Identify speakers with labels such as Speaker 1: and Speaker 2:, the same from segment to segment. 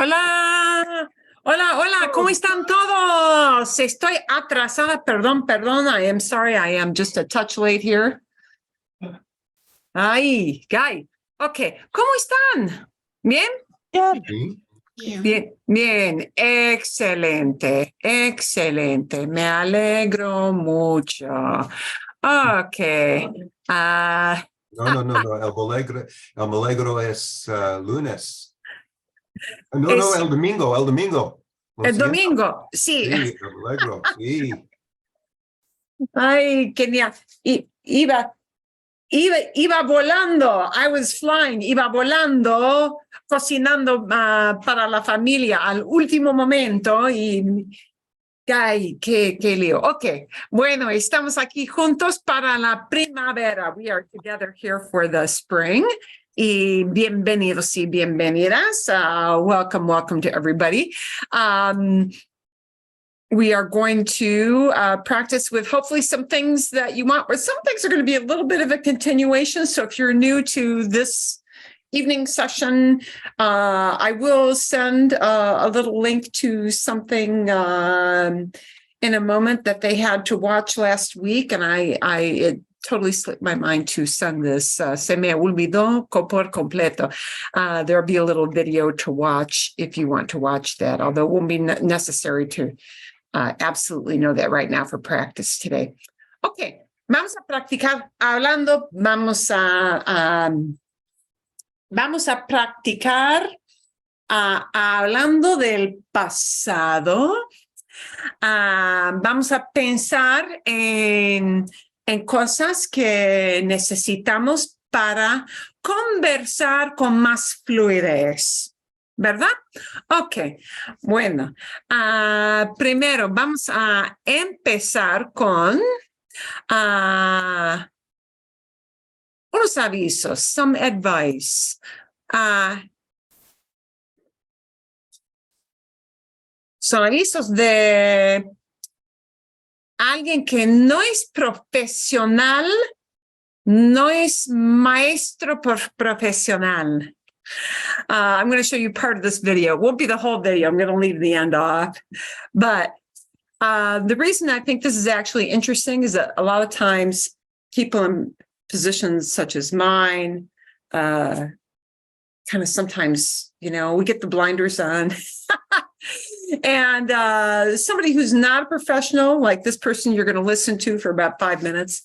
Speaker 1: Hola, hola, hola, ¿cómo están todos? Estoy atrasada, perdón, I am sorry, I am just a touch late here. Ay, Guy. Ok, ¿cómo están? ¿Bien? Bien, bien, excelente, excelente, me alegro mucho. Ok,
Speaker 2: No, el Malegro es lunes. No, el domingo. Lo
Speaker 1: el
Speaker 2: siento.
Speaker 1: domingo, sí.
Speaker 2: Sí, el Malegro, sí.
Speaker 1: Ay, genial. Iba volando, I was flying, iba volando, cocinando para la familia al último momento y ay, qué lío. Ok, bueno, estamos aquí juntos para la primavera. We are together here for the spring. Y bienvenidos y bienvenidas. Welcome to everybody. We are going to practice with hopefully some things that you want, or some things are going to be a little bit of a continuation. So if you're new to this evening session, I will send a little link to something in a moment that they had to watch last week. And it totally slipped my mind to send this. Se me olvidó por completo. There'll be a little video to watch if you want to watch that, although it won't be necessary to absolutely know that right now for practice today. Okay, vamos a practicar hablando, vamos a practicar hablando del pasado. Vamos a pensar en cosas que necesitamos para conversar con más fluidez. ¿Verdad? Ok, bueno, primero vamos a empezar con unos avisos, some advice. Son avisos de alguien que no es profesional, no es maestro profesional. I'm going to show you part of this video. It won't be the whole video. I'm going to leave the end off. But the reason I think this is actually interesting is that a lot of times people in positions such as mine, kind of sometimes, we get the blinders on. And somebody who's not a professional, like this person you're going to listen to for about 5 minutes,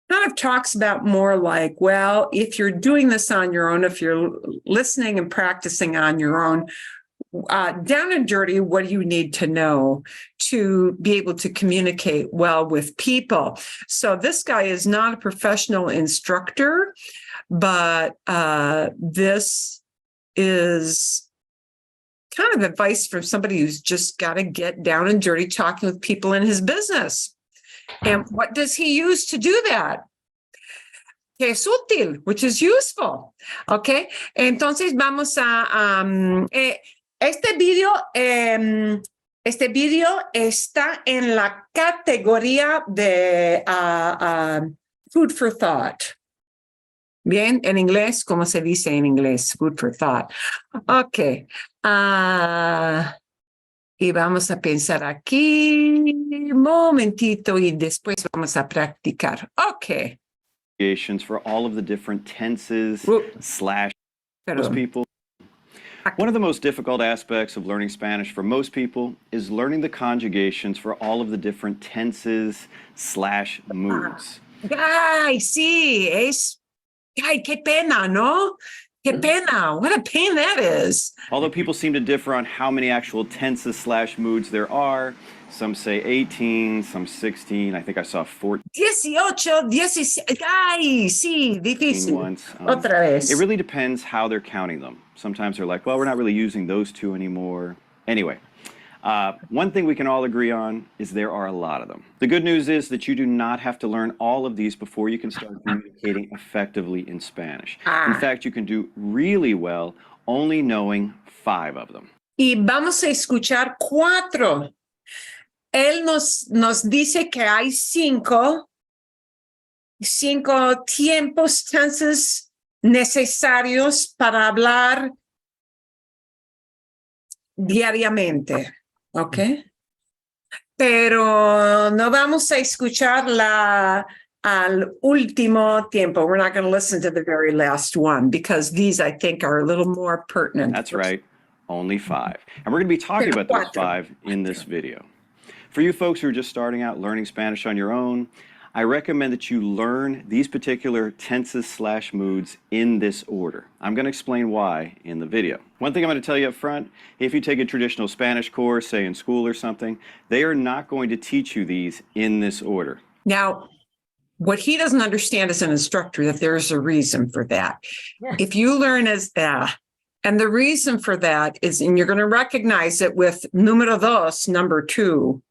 Speaker 1: kind of talks about more like, well, if you're doing this on your own, if you're listening and practicing on your own, down and dirty, what do you need to know to be able to communicate well with people? So this guy is not a professional instructor, but this is kind of advice from somebody who's just got to get down and dirty talking with people in his business. And what does he use to do that? Que es útil, which is useful. Okay. Entonces vamos a este video está en la categoría de food for thought. Bien, en inglés, ¿cómo se dice en inglés? Food for thought. Okay. Y vamos a pensar aquí un momentito y después vamos a practicar. Okay.
Speaker 3: For all of the different tenses slash most people. One of the most difficult aspects of learning Spanish for most people is learning the conjugations for all of the different tenses slash moods.
Speaker 1: Ay, sí, ay, qué pena, ¿no? Qué pena. What a pain that is.
Speaker 3: Although people seem to differ on how many actual tenses slash moods there are. Some say 18, some 16. I think I saw 14.
Speaker 1: 18, 16. Ay, sí, difícil.
Speaker 3: Once.
Speaker 1: Otra vez.
Speaker 3: It really depends how they're counting them. Sometimes they're like, well, we're not really using those two anymore. Anyway, one thing we can all agree on is there are a lot of them. The good news is that you do not have to learn all of these before you can start communicating effectively in Spanish. In fact, you can do really well only knowing 5 of them.
Speaker 1: Y vamos a escuchar 4. Él nos dice que hay 5 tiempos, tenses necesarios para hablar diariamente, ¿ok? Pero no vamos a escucharla al último tiempo. We're not going to listen to the very last one because these, I think, are a little more pertinent.
Speaker 3: That's right, only 5. And we're going to be talking about those 5 in this video. For you folks who are just starting out learning Spanish on your own, I recommend that you learn these particular tenses/moods in this order. I'm going to explain why in the video. One thing I'm going to tell you up front, if you take a traditional Spanish course, say in school or something, they are not going to teach you these in this order.
Speaker 1: Now, what he doesn't understand as an instructor, that there's a reason for that. If you learn as and the reason for that is, and you're going to recognize it with número dos, number 2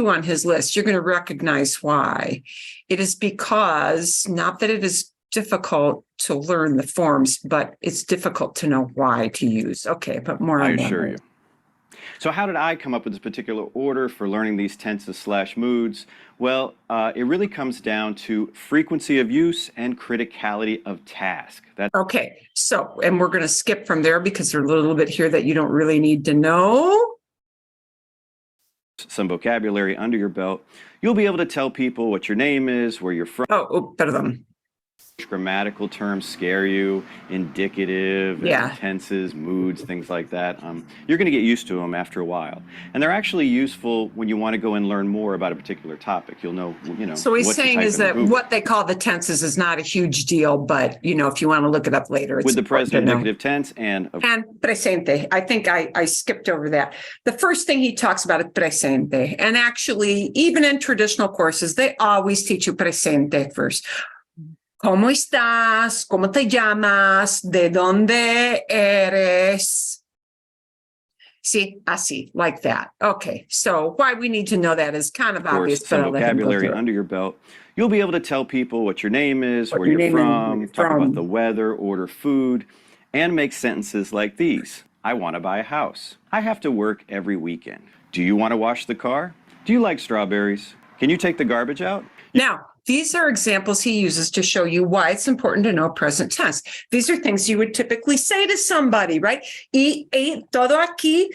Speaker 1: on his list, you're going to recognize why. It is because, not that it is difficult to learn the forms, but it's difficult to know why to use. Okay, but more on that.
Speaker 3: I assure you. So how did I come up with this particular order for learning these tenses/moods? Well, it really comes down to frequency of use and criticality of task.
Speaker 1: Okay, so, and we're going to skip from there because there's a little bit here that you don't really need to know.
Speaker 3: Some vocabulary under your belt, you'll be able to tell people what your name is, where you're from.
Speaker 1: Perdón.
Speaker 3: Grammatical terms scare you, indicative, tenses, moods, things like that. You're going to get used to them after a while. And they're actually useful when you want to go and learn more about a particular topic. You'll know,
Speaker 1: So he's saying is that what they call the tenses is not a huge deal, but, if you want to look it up later. It's
Speaker 3: with the present indicative tense and
Speaker 1: presente. I think I skipped over that. The first thing he talks about is presente. And actually, even in traditional courses, they always teach you presente first. ¿Cómo estás? ¿Cómo te llamas? ¿De dónde eres? See, así, like that. Okay, so why we need to know that is kind of obvious.
Speaker 3: Some vocabulary under your belt. You'll be able to tell people what your name is, where you're from, talk about the weather, order food, and make sentences like these. I want to buy a house. I have to work every weekend. Do you want to wash the car? Do you like strawberries? Can you take the garbage out?
Speaker 1: Now, these are examples he uses to show you why it's important to know present tense. These are things you would typically say to somebody, right? Y todo aquí,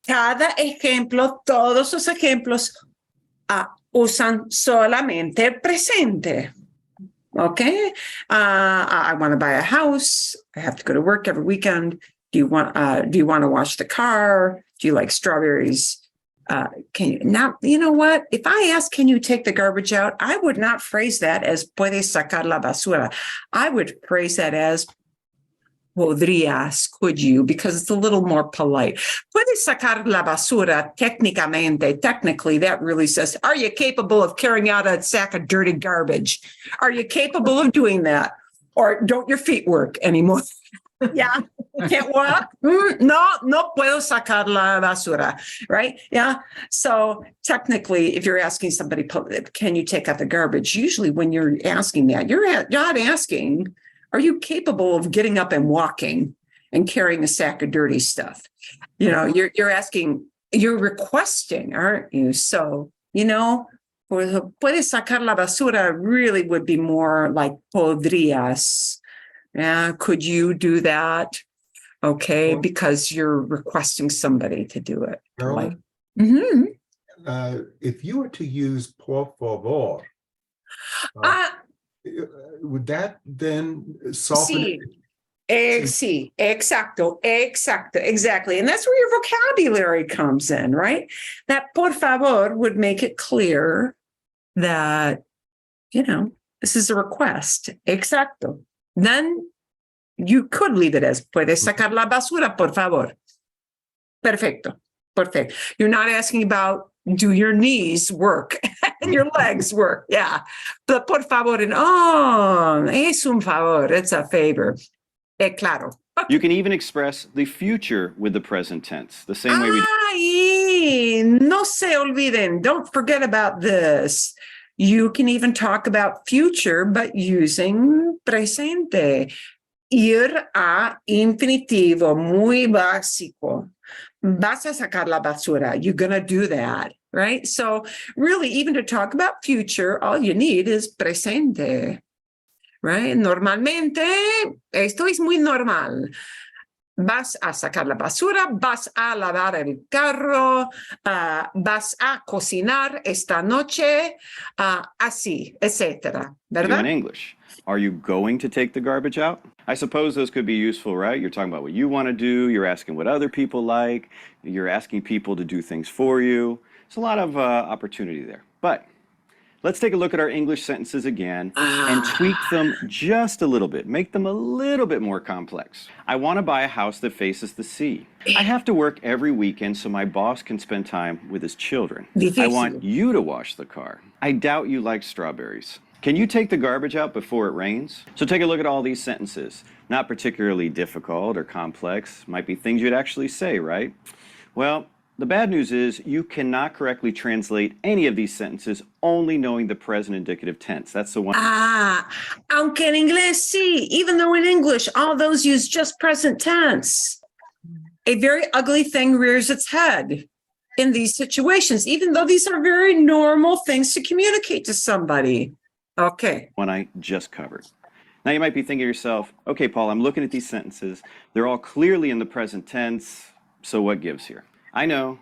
Speaker 1: cada ejemplo, todos los ejemplos usan solamente presente. Okay? I want to buy a house. I have to go to work every weekend. Do you want to wash the car? Do you like strawberries? Can you now, you know what? If I ask, can you take the garbage out? I would not phrase that as puedes sacar la basura. I would phrase that as podrías, could you? Because it's a little more polite. Puedes sacar la basura, technically, that really says, are you capable of carrying out a sack of dirty garbage? Are you capable of doing that? Or don't your feet work anymore? Yeah, can't walk? No puedo sacar la basura, right? Yeah. So technically, if you're asking somebody, can you take out the garbage? Usually when you're asking that, you're not asking, are you capable of getting up and walking and carrying a sack of dirty stuff? You're asking, you're requesting, aren't you? So, puedes sacar la basura really would be more like podrías. Yeah, could you do that? Okay, because you're requesting somebody to do it.
Speaker 2: If you were to use por favor, would that then soften it?
Speaker 1: Sí, exacto, exactly. And that's where your vocabulary comes in, right? That por favor would make it clear that, this is a request. Exacto. Then you could leave it as puedes sacar la basura, por favor. Perfecto. You're not asking about do your knees work and your legs work. Yeah. But por favor, and es un favor. It's a favor. Claro. Okay.
Speaker 3: You can even express the future with the present tense, the same way we
Speaker 1: do. No se olviden. Don't forget about this. You can even talk about future, but using presente. Ir a infinitivo, muy básico. Vas a sacar la basura. You're going to do that, right? So really, even to talk about future, all you need is presente, right? Normalmente, esto es muy normal. vas a sacar la basura, vas a lavar el carro, vas a cocinar esta noche, así, etcétera,
Speaker 3: do in
Speaker 1: ¿verdad?
Speaker 3: English. Are you going to take the garbage out? I suppose those could be useful, right? You're talking about what you want to do. You're asking what other people like. You're asking people to do things for you. There's a lot of opportunity there. But let's take a look at our English sentences again and tweak them just a little bit. Make them a little bit more complex. I want to buy a house that faces the sea. I have to work every weekend so my boss can spend time with his children.
Speaker 1: Difícil.
Speaker 3: I want you to wash the car. I doubt you like strawberries. Can you take the garbage out before it rains? So take a look at all these sentences. Not particularly difficult or complex. Might be things you'd actually say, right? Well, the bad news is you cannot correctly translate any of these sentences only knowing the present indicative tense. That's the one.
Speaker 1: Aunque en inglés sí, even though in English all those use just present tense. A very ugly thing rears its head in these situations, even though these are very normal things to communicate to somebody. Okay.
Speaker 3: One I just covered. Now you might be thinking to yourself, okay, Paul, I'm looking at these sentences. They're all clearly in the present tense. So what gives here? I know.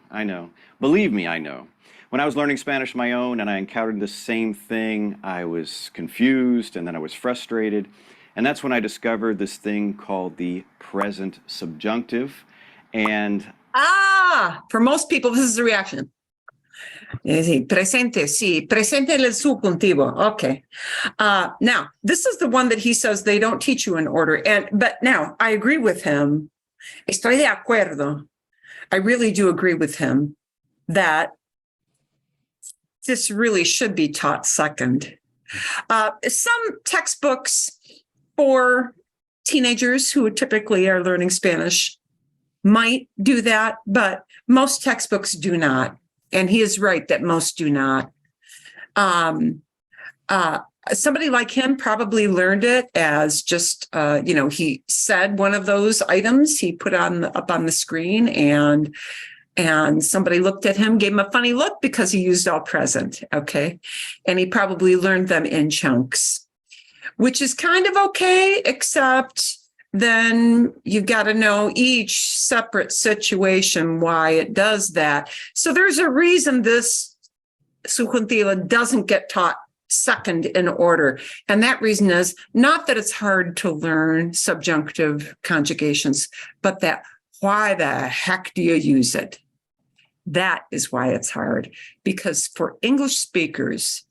Speaker 3: Believe me, I know. When I was learning Spanish on my own and I encountered the same thing, I was confused and then I was frustrated. And that's when I discovered this thing called the present subjunctive. And
Speaker 1: for most people, this is the reaction. Sí, presente el subjuntivo. Okay. Now, this is the one that he says they don't teach you in order. But now, I agree with him. Estoy de acuerdo. I really do agree with him that this really should be taught second. Some textbooks for teenagers who typically are learning Spanish might do that, but most textbooks do not. And he is right that most do not. Somebody like him probably learned it as just, he said one of those items he put up on the screen, and somebody looked at him, gave him a funny look because he used all present. Okay. And he probably learned them in chunks, which is kind of okay, except then you've got to know each separate situation, why it does that. So there's a reason this subjuntivo doesn't get taught second in order. And that reason is not that it's hard to learn subjunctive conjugations, but that why the heck do you use it? That is why it's hard. Because for English speakers,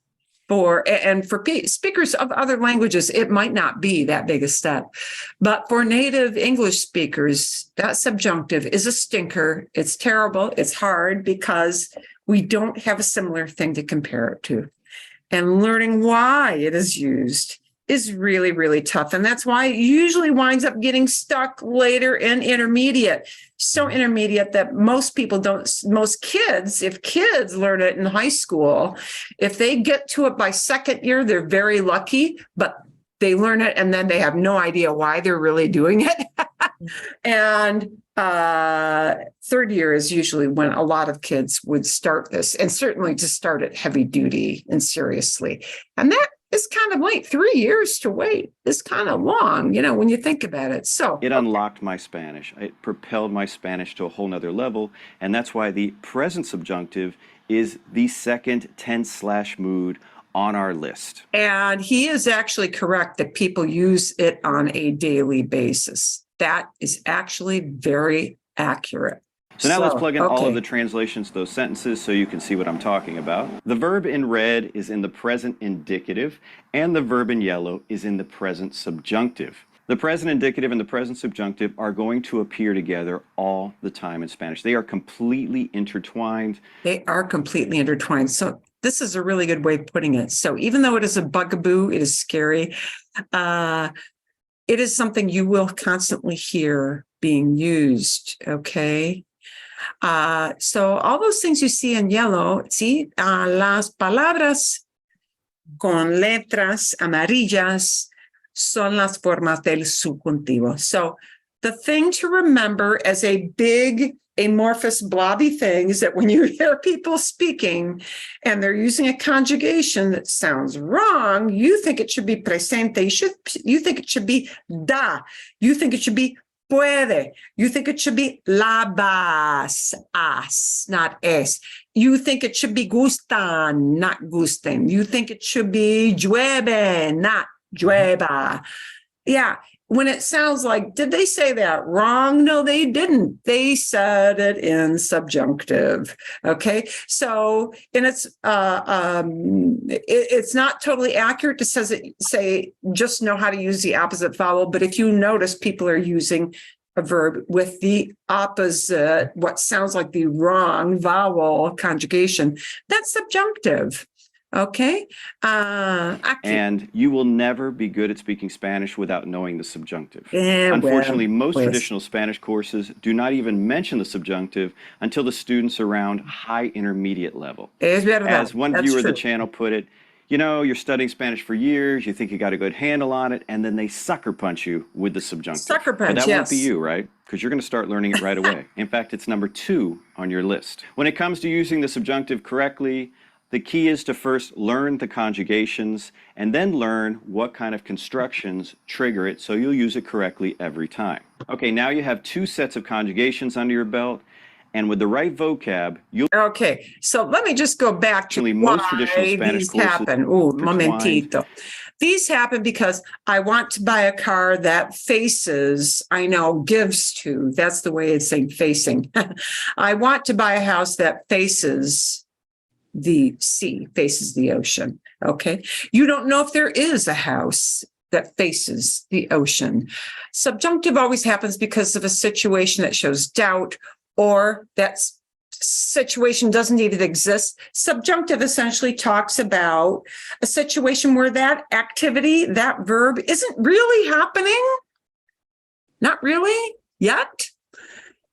Speaker 1: for speakers of other languages, it might not be that big a step. But for native English speakers, that subjunctive is a stinker. It's terrible. It's hard because we don't have a similar thing to compare it to. And learning why it is used is really, really tough. And that's why it usually winds up getting stuck later in intermediate. So intermediate that most kids, if kids learn it in high school, if they get to it by second year, they're very lucky, but they learn it and then they have no idea why they're really doing it. And third year is usually when a lot of kids would start this, and certainly to start it heavy duty and seriously. And that is kind of late. 3 years to wait is kind of long, when you think about it. So
Speaker 3: it unlocked my Spanish. It propelled my Spanish to a whole nother level. And that's why the present subjunctive is the second tense/mood on our list.
Speaker 1: And he is actually correct that people use it on a daily basis. That is actually very accurate.
Speaker 3: So now let's plug in all of the translations to those sentences so you can see what I'm talking about. The verb in red is in the present indicative, and the verb in yellow is in the present subjunctive. The present indicative and the present subjunctive are going to appear together all the time in Spanish. They are completely intertwined.
Speaker 1: They are completely intertwined. So this is a really good way of putting it. So even though it is a bugaboo, it is scary. It is something you will constantly hear being used, okay? So all those things you see in yellow, see, las palabras con letras amarillas son las formas del subjuntivo. So the thing to remember as a big amorphous blobby thing is that when you hear people speaking and they're using a conjugation that sounds wrong, you think it should be presente. You think it should be da. You think it should be puede. You think it should be labas, as, not es. You think it should be gustan, not gusten. You think it should be llueve, not llueva. Yeah. When it sounds like, did they say that wrong? No, they didn't. They said it in subjunctive. Okay. So, and it's not totally accurate to say just know how to use the opposite vowel. But if you notice, people are using a verb with the opposite, what sounds like the wrong vowel conjugation. That's subjunctive. Okay.
Speaker 3: And you will never be good at speaking Spanish without knowing the subjunctive.
Speaker 1: Yeah,
Speaker 3: Unfortunately,
Speaker 1: well,
Speaker 3: most
Speaker 1: pues.
Speaker 3: traditional Spanish courses do not even mention the subjunctive until the students are around high intermediate level.
Speaker 1: Es verdad.
Speaker 3: As one
Speaker 1: That's
Speaker 3: viewer of the
Speaker 1: true.
Speaker 3: channel put it, you know, you're studying Spanish for years, you think you got a good handle on it, and then they sucker punch you with the subjunctive.
Speaker 1: Sucker punch,
Speaker 3: But that won't be
Speaker 1: yes.
Speaker 3: you, right? Because you're going to start learning it right away. In fact, it's number 2 on your list. When it comes to using the subjunctive correctly, the key is to first learn the conjugations and then learn what kind of constructions trigger it so you'll use it correctly every time. Okay, now you have 2 sets of conjugations under your belt, and with the right vocab, you'll
Speaker 1: Okay, so let me just go back to
Speaker 3: Actually, most traditional
Speaker 1: why
Speaker 3: Spanish
Speaker 1: these
Speaker 3: courses
Speaker 1: happen. Oh,
Speaker 3: intertwined.
Speaker 1: momentito. These happen because I want to buy a car that faces, I know, gives to, that's the way it's saying facing. I want to buy a house that faces the sea, faces the ocean. Okay. You don't know if there is a house that faces the ocean. Subjunctive always happens because of a situation that shows doubt or that situation doesn't even exist. Subjunctive essentially talks about a situation where that activity, that verb isn't really happening. Not really yet.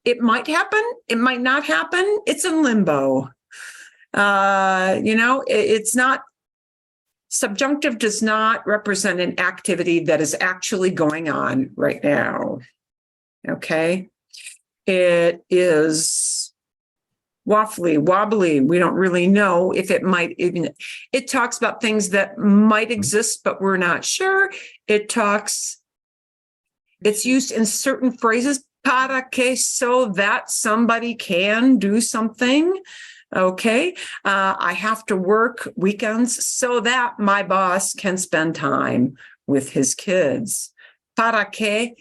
Speaker 1: It might happen. It might not happen. It's in limbo. It's not, subjunctive does not represent an activity that is actually going on right now. Okay. It is wobbly. We don't really know if it might even, it talks about things that might exist, but we're not sure. It's used in certain phrases, para que, so that somebody can do something. Okay. I have to work weekends so that my boss can spend time with his kids. Para que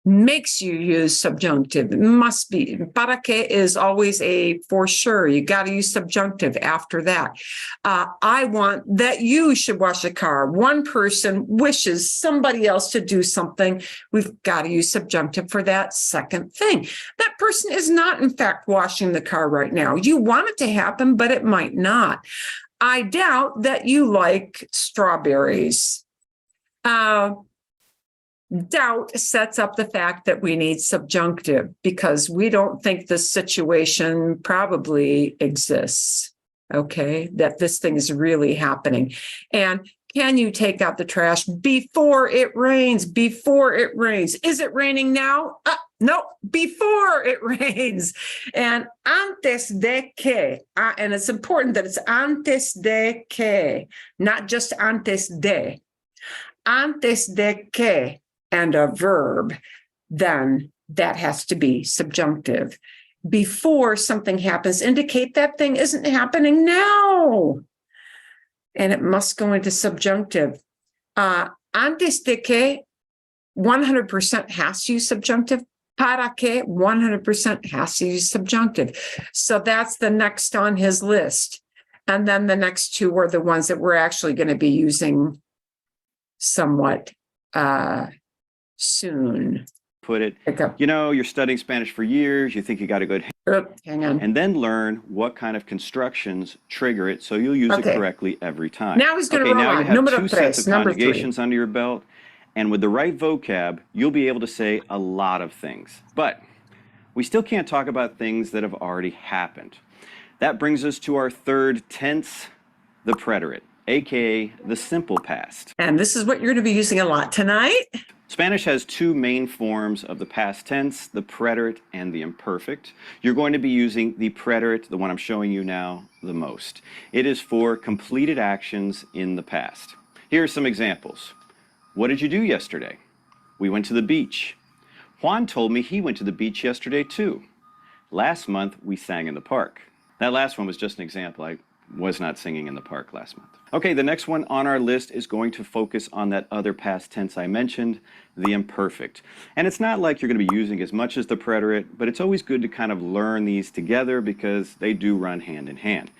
Speaker 1: makes you use subjunctive. It must be. Para que is always a for sure. You got to use subjunctive after that. I want that you should wash a car. One person wishes somebody else to do something. We've got to use subjunctive for that second thing. That person is not, in fact, washing the car right now. You want it to happen, but it might not. I doubt that you like strawberries. Doubt sets up the fact that we need subjunctive because we don't think this situation probably exists. Okay, that this thing is really happening. And can you take out the trash before it rains? Before it rains. Is it raining now? No, before it rains. And antes de que, and it's important that it's antes de que, not just antes de. Antes de que. And a verb, then that has to be subjunctive. Before something happens, indicate that thing isn't happening now. And it must go into subjunctive. Antes de que, 100% has to use subjunctive. Para que, 100% has to use subjunctive. So that's the next on his list. And then the next 2 are the ones that we're actually going to be using somewhat soon.
Speaker 3: Put it, you know, you're studying Spanish for years, you think you got a good
Speaker 1: hang on.
Speaker 3: And then learn what kind of constructions trigger it so you'll use it correctly every time.
Speaker 1: Now he's going to roll
Speaker 3: now
Speaker 1: on.
Speaker 3: you have
Speaker 1: Número
Speaker 3: 2 sets of
Speaker 1: number
Speaker 3: conjugations
Speaker 1: 3.
Speaker 3: under your belt, and with the right vocab, you'll be able to say a lot of things. But we still can't talk about things that have already happened. That brings us to our 3rd tense, the preterite, aka the simple past.
Speaker 1: And this is what you're going to be using a lot tonight.
Speaker 3: Spanish has 2 main forms of the past tense, the preterite and the imperfect. You're going to be using the preterite, the one I'm showing you now, the most. It is for completed actions in the past. Here are some examples. What did you do yesterday? We went to the beach. Juan told me he went to the beach yesterday too. Last month, we sang in the park. That last one was just an example. I was not singing in the park last month. Okay, the next one on our list is going to focus on that other past tense I mentioned, the imperfect. And it's not like you're going to be using as much as the preterite, but it's always good to kind of learn these together because they do run hand in hand.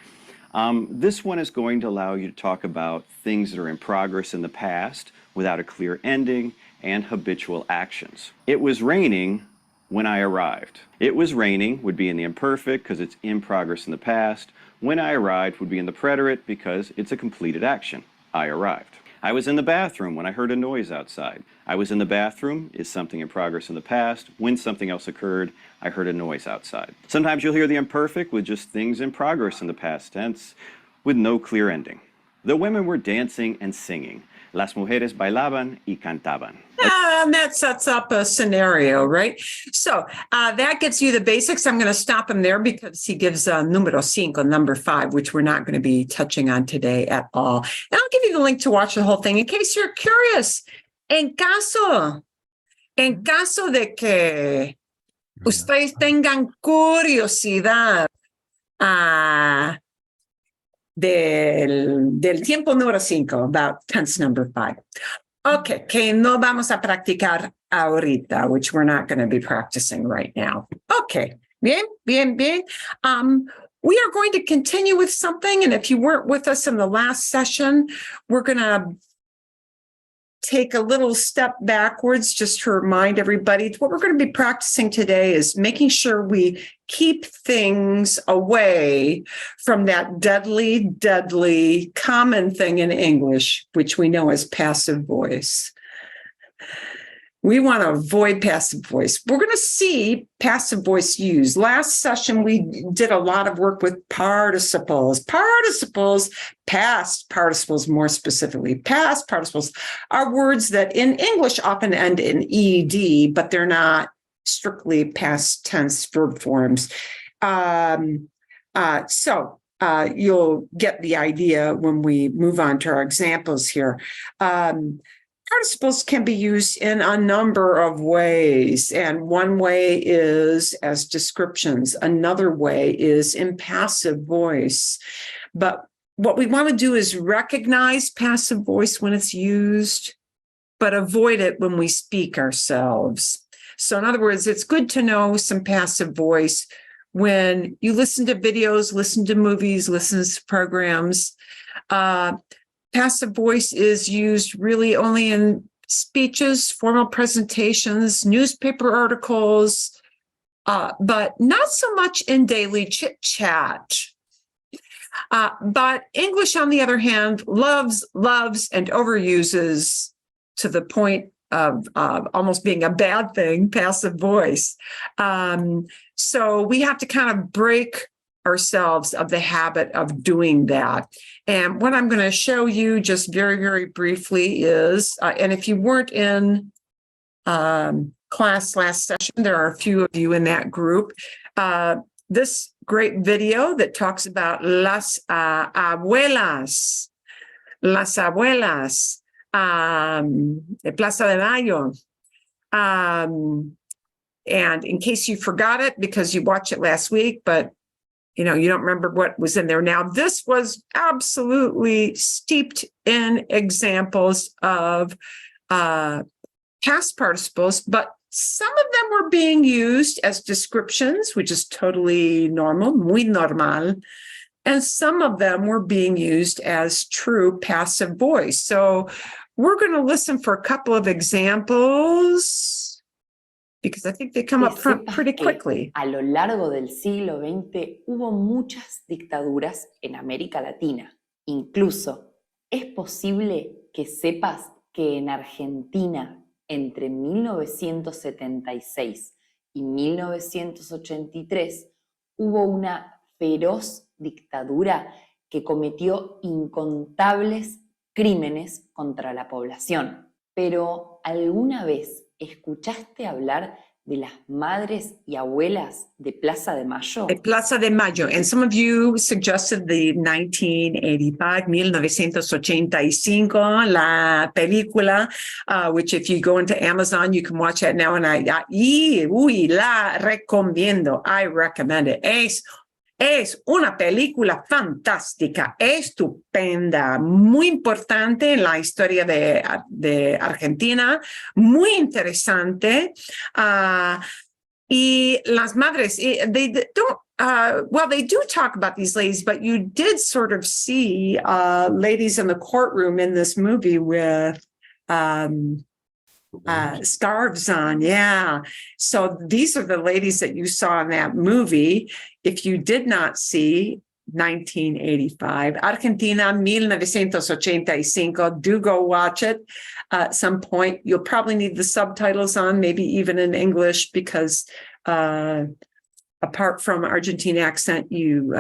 Speaker 3: This one is going to allow you to talk about things that are in progress in the past without a clear ending and habitual actions. It was raining when I arrived. It was raining would be in the imperfect because it's in progress in the past. When I arrived would be in the preterite because it's a completed action. I arrived. I was in the bathroom when I heard a noise outside. I was in the bathroom is something in progress in the past. When something else occurred, I heard a noise outside. Sometimes you'll hear the imperfect with just things in progress in the past tense with no clear ending. The women were dancing and singing. Las mujeres bailaban y cantaban.
Speaker 1: And that sets up a scenario, right? So that gets you the basics. I'm going to stop him there because he gives número 5, number 5, which we're not going to be touching on today at all. And I'll give you the link to watch the whole thing in case you're curious. En caso de que ustedes tengan curiosidad del tiempo número 5, about tense number 5. Okay, que no vamos a practicar ahorita, which we're not going to be practicing right now. Okay, bien. We are going to continue with something, and if you weren't with us in the last session, we're going to take a little step backwards just to remind everybody what we're going to be practicing today is making sure we keep things away from that deadly common thing in English, which we know as passive voice. We want to avoid passive voice. We're going to see passive voice used. Last session, we did a lot of work with participles. Past participles more specifically. Past participles are words that in English often end in ed, but they're not strictly past tense verb forms. So you'll get the idea when we move on to our examples here. Participles can be used in a number of ways, and one way is as descriptions. Another way is in passive voice. But what we want to do is recognize passive voice when it's used, but avoid it when we speak ourselves. So in other words, it's good to know some passive voice when you listen to videos, listen to movies, listen to programs. Passive voice is used really only in speeches, formal presentations, newspaper articles, but not so much in daily chit-chat. But English, on the other hand, loves, and overuses to the point of almost being a bad thing, passive voice. So we have to kind of break ourselves of the habit of doing that. And what I'm going to show you just very, very briefly is, and if you weren't in class last session, there are a few of you in that group, this great video that talks about las abuelas, de Plaza de Mayo. And in case you forgot it because you watched it last week, but you don't remember what was in there. Now, this was absolutely steeped in examples of past participles, but some of them were being used as descriptions, which is totally normal, muy normal. And some of them were being used as true passive voice. So we're going to listen for a couple of examples, because I think they come up pretty quickly.
Speaker 4: A lo largo del siglo XX hubo muchas dictaduras en América Latina. Incluso, es posible que sepas que en Argentina, entre 1976 y 1983, hubo una feroz dictadura que cometió incontables crímenes contra la población. Pero, ¿alguna vez escuchaste hablar de las madres y abuelas de Plaza de Mayo?
Speaker 1: De Plaza de Mayo. And some of you suggested the 1985, la película, which if you go into Amazon, you can watch that now. And la recomiendo. I recommend it. Es una película fantástica, estupenda, muy importante en la historia de Argentina, muy interesante. Y las madres, they do talk about these ladies, but you did sort of see ladies in the courtroom in this movie with scarves on. Yeah. So these are the ladies that you saw in that movie. If you did not see 1985, Argentina 1985, do go watch it at some point. You'll probably need the subtitles on, maybe even in English, because apart from Argentine accent, you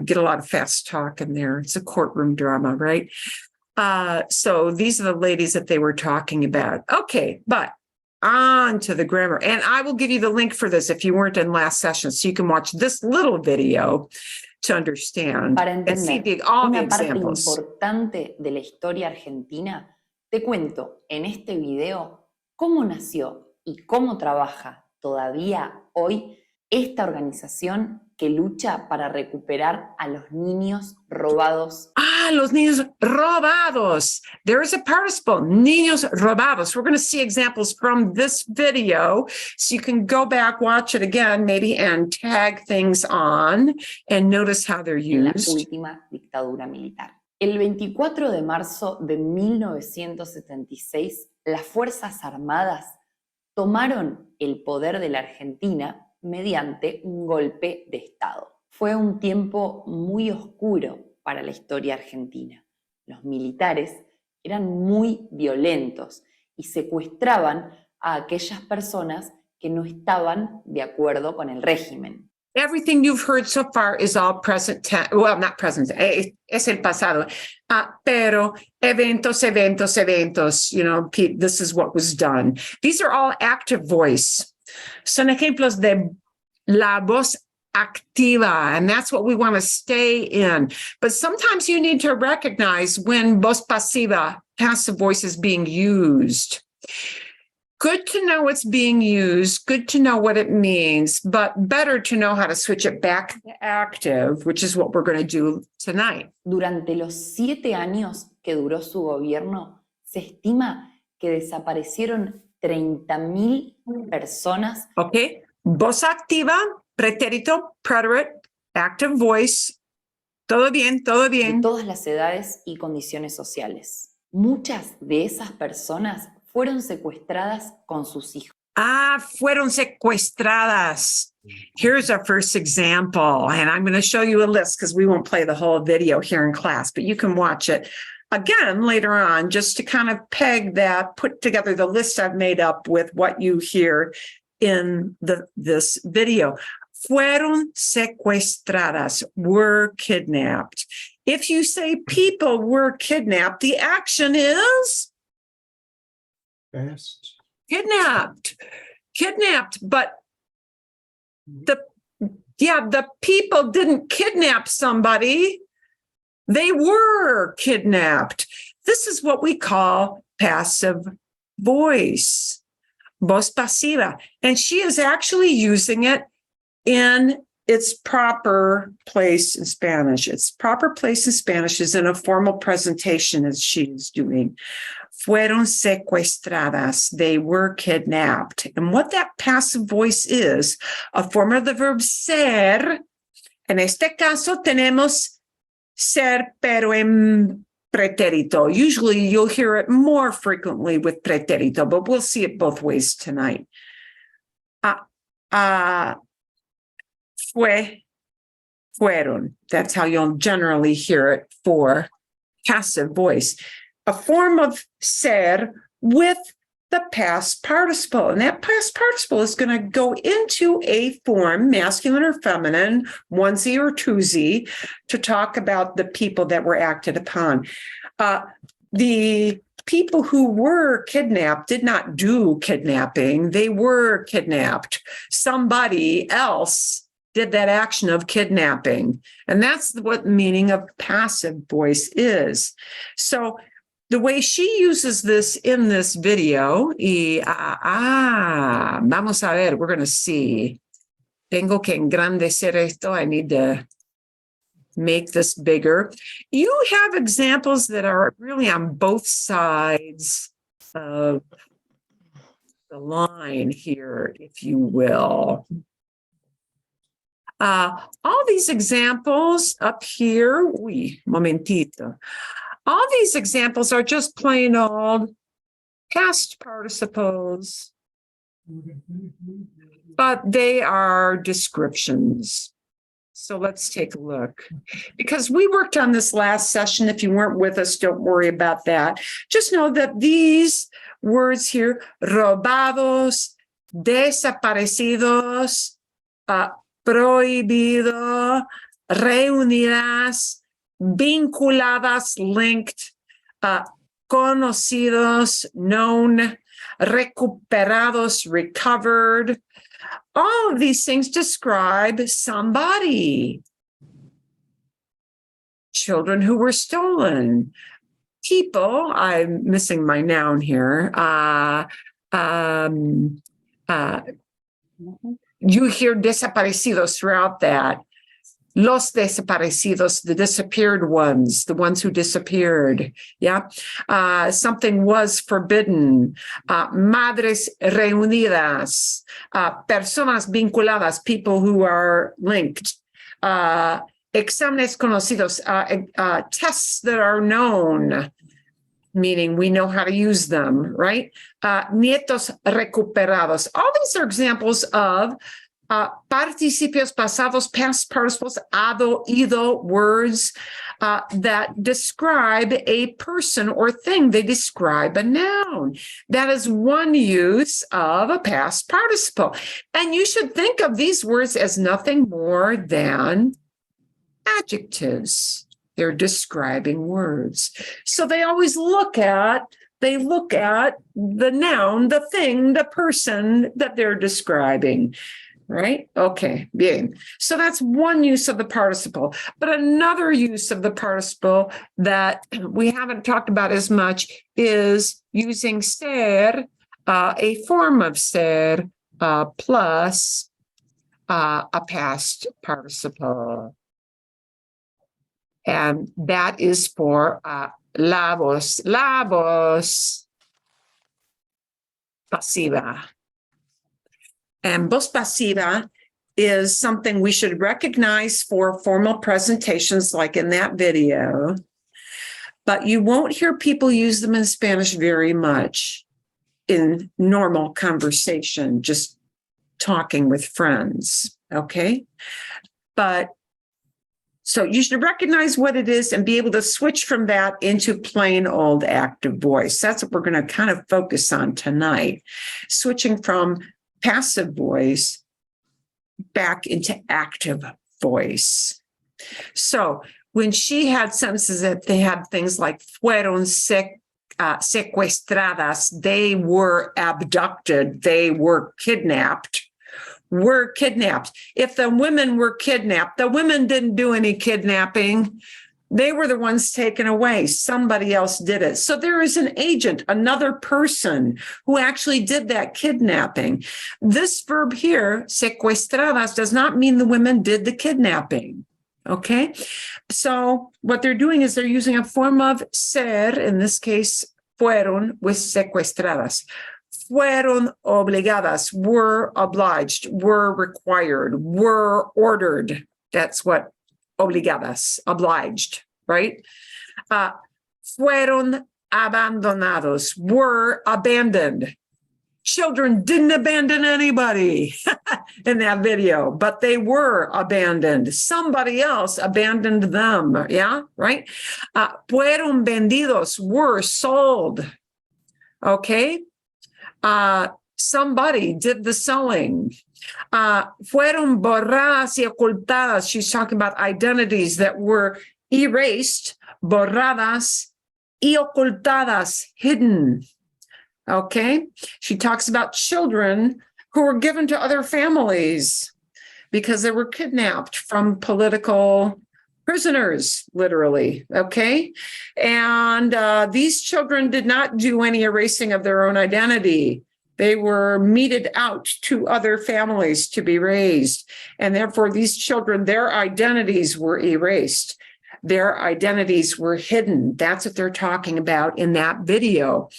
Speaker 1: get a lot of fast talk in there. It's a courtroom drama, right? So these are the ladies that they were talking about. Okay, but on to the grammar. And I will give you the link for this if you weren't in last session, so you can watch this little video to understand
Speaker 4: Para
Speaker 1: and see
Speaker 4: entender
Speaker 1: all the
Speaker 4: una parte
Speaker 1: examples.
Speaker 4: importante de la historia argentina, te cuento en este video cómo nació y cómo trabaja todavía hoy esta organización que lucha para recuperar a los niños robados.
Speaker 1: Los niños robados. There is a participle, niños robados. We're going to see examples from this video, so you can go back, watch it again, maybe, and tag things on and notice how they're
Speaker 4: En la
Speaker 1: used.
Speaker 4: última dictadura militar. El 24 de marzo de 1976, las Fuerzas Armadas tomaron el poder de la Argentina mediante un golpe de Estado. Fue un tiempo muy oscuro para la historia argentina. Los militares eran muy violentos y secuestraban a aquellas personas que no estaban de acuerdo con el régimen.
Speaker 1: Everything you've heard so far is all present tense. Well, not present, es el pasado. Pero eventos, you know, this is what was done. These are all active voice. Son ejemplos de la voz activa, and that's what we want to stay in. But sometimes you need to recognize when voz pasiva, passive voice, is being used. Good to know it's being used, good to know what it means, but better to know how to switch it back to active, which is what we're going to do tonight.
Speaker 4: Durante los 7 años que duró su gobierno, se estima que desaparecieron 30.000 personas.
Speaker 1: Okay, voz activa, pretérito, preterite, active voice. Todo bien, todo bien.
Speaker 4: De todas las edades y condiciones sociales. Muchas de esas personas fueron secuestradas con sus hijos.
Speaker 1: Fueron secuestradas. Here's our first example, and I'm going to show you a list because we won't play the whole video here in class, but you can watch it again later on just to kind of peg that, put together the list I've made up with what you hear in this video. Fueron secuestradas, were kidnapped. If you say people were kidnapped, the action is
Speaker 2: Fast.
Speaker 1: kidnapped, but the people didn't kidnap somebody. They were kidnapped. This is what we call passive voice, voz pasiva. And she is actually using it in its proper place in Spanish. Its proper place in Spanish is in a formal presentation as she is doing. Fueron secuestradas. They were kidnapped. And what that passive voice is, a form of the verb ser. En este caso tenemos ser, pero en pretérito. Usually you'll hear it more frequently with pretérito, but we'll see it both ways tonight. Fueron. That's how you'll generally hear it for passive voice. A form of ser with the past participle. And that past participle is going to go into a form, masculine or feminine, onesie or twosie, to talk about the people that were acted upon. The people who were kidnapped did not do kidnapping. They were kidnapped. Somebody else did that action of kidnapping. And that's what the meaning of passive voice is. So the way she uses this in this video, vamos a ver, we're going to see. Tengo que engrandecer esto. I need to make this bigger. You have examples that are really on both sides of the line here, if you will. All these examples up here, momentito. All these examples are just plain old past participles, but they are descriptions. So let's take a look. Because we worked on this last session. If you weren't with us, don't worry about that. Just know that these words here, robados, desaparecidos, prohibido, reunidas, vinculadas, linked, conocidos, known, recuperados, recovered. All of these things describe somebody. Children who were stolen. People, I'm missing my noun here. You hear desaparecidos throughout that. Los desaparecidos, the disappeared ones, the ones who disappeared. Yeah. Something was forbidden. Madres reunidas, personas vinculadas, people who are linked. Exámenes conocidos, tests that are known, meaning we know how to use them, right? Nietos recuperados. All these are examples of participios pasados, past participles, hado, ido, words that describe a person or thing. They describe a noun. That is one use of a past participle. And you should think of these words as nothing more than adjectives. They're describing words. So they always look at the noun, the thing, the person that they're describing. Right? Okay, bien. So that's one use of the participle. But another use of the participle that we haven't talked about as much is using ser, a form of ser, plus a past participle. And that is for la voz pasiva. And voz pasiva is something we should recognize for formal presentations like in that video. But you won't hear people use them in Spanish very much in normal conversation, just talking with friends, okay? But so you should recognize what it is and be able to switch from that into plain old active voice. That's what we're going to kind of focus on tonight, switching from passive voice back into active voice. So when she had sentences that they had things like fueron secuestradas, they were abducted, they were kidnapped. If the women were kidnapped, the women didn't do any kidnapping. They were the ones taken away. Somebody else did it. So there is an agent, another person who actually did that kidnapping. This verb here, secuestradas, does not mean the women did the kidnapping. Okay? So what they're doing is they're using a form of ser, in this case, fueron, with secuestradas. Fueron obligadas, were obliged, were required, were ordered. That's what obligadas, obliged, right? Fueron abandonados, were abandoned. Children didn't abandon anybody in that video, but they were abandoned. Somebody else abandoned them, yeah, right? Fueron vendidos, were sold, okay? Somebody did the selling. Fueron borradas y ocultadas. She's talking about identities that were erased, borradas y ocultadas, hidden. Okay. She talks about children who were given to other families because they were kidnapped from political prisoners, literally. Okay. And these children did not do any erasing of their own identity. They were meted out to other families to be raised. And therefore, these children, their identities were erased. Their identities were hidden. That's what they're talking about in that video.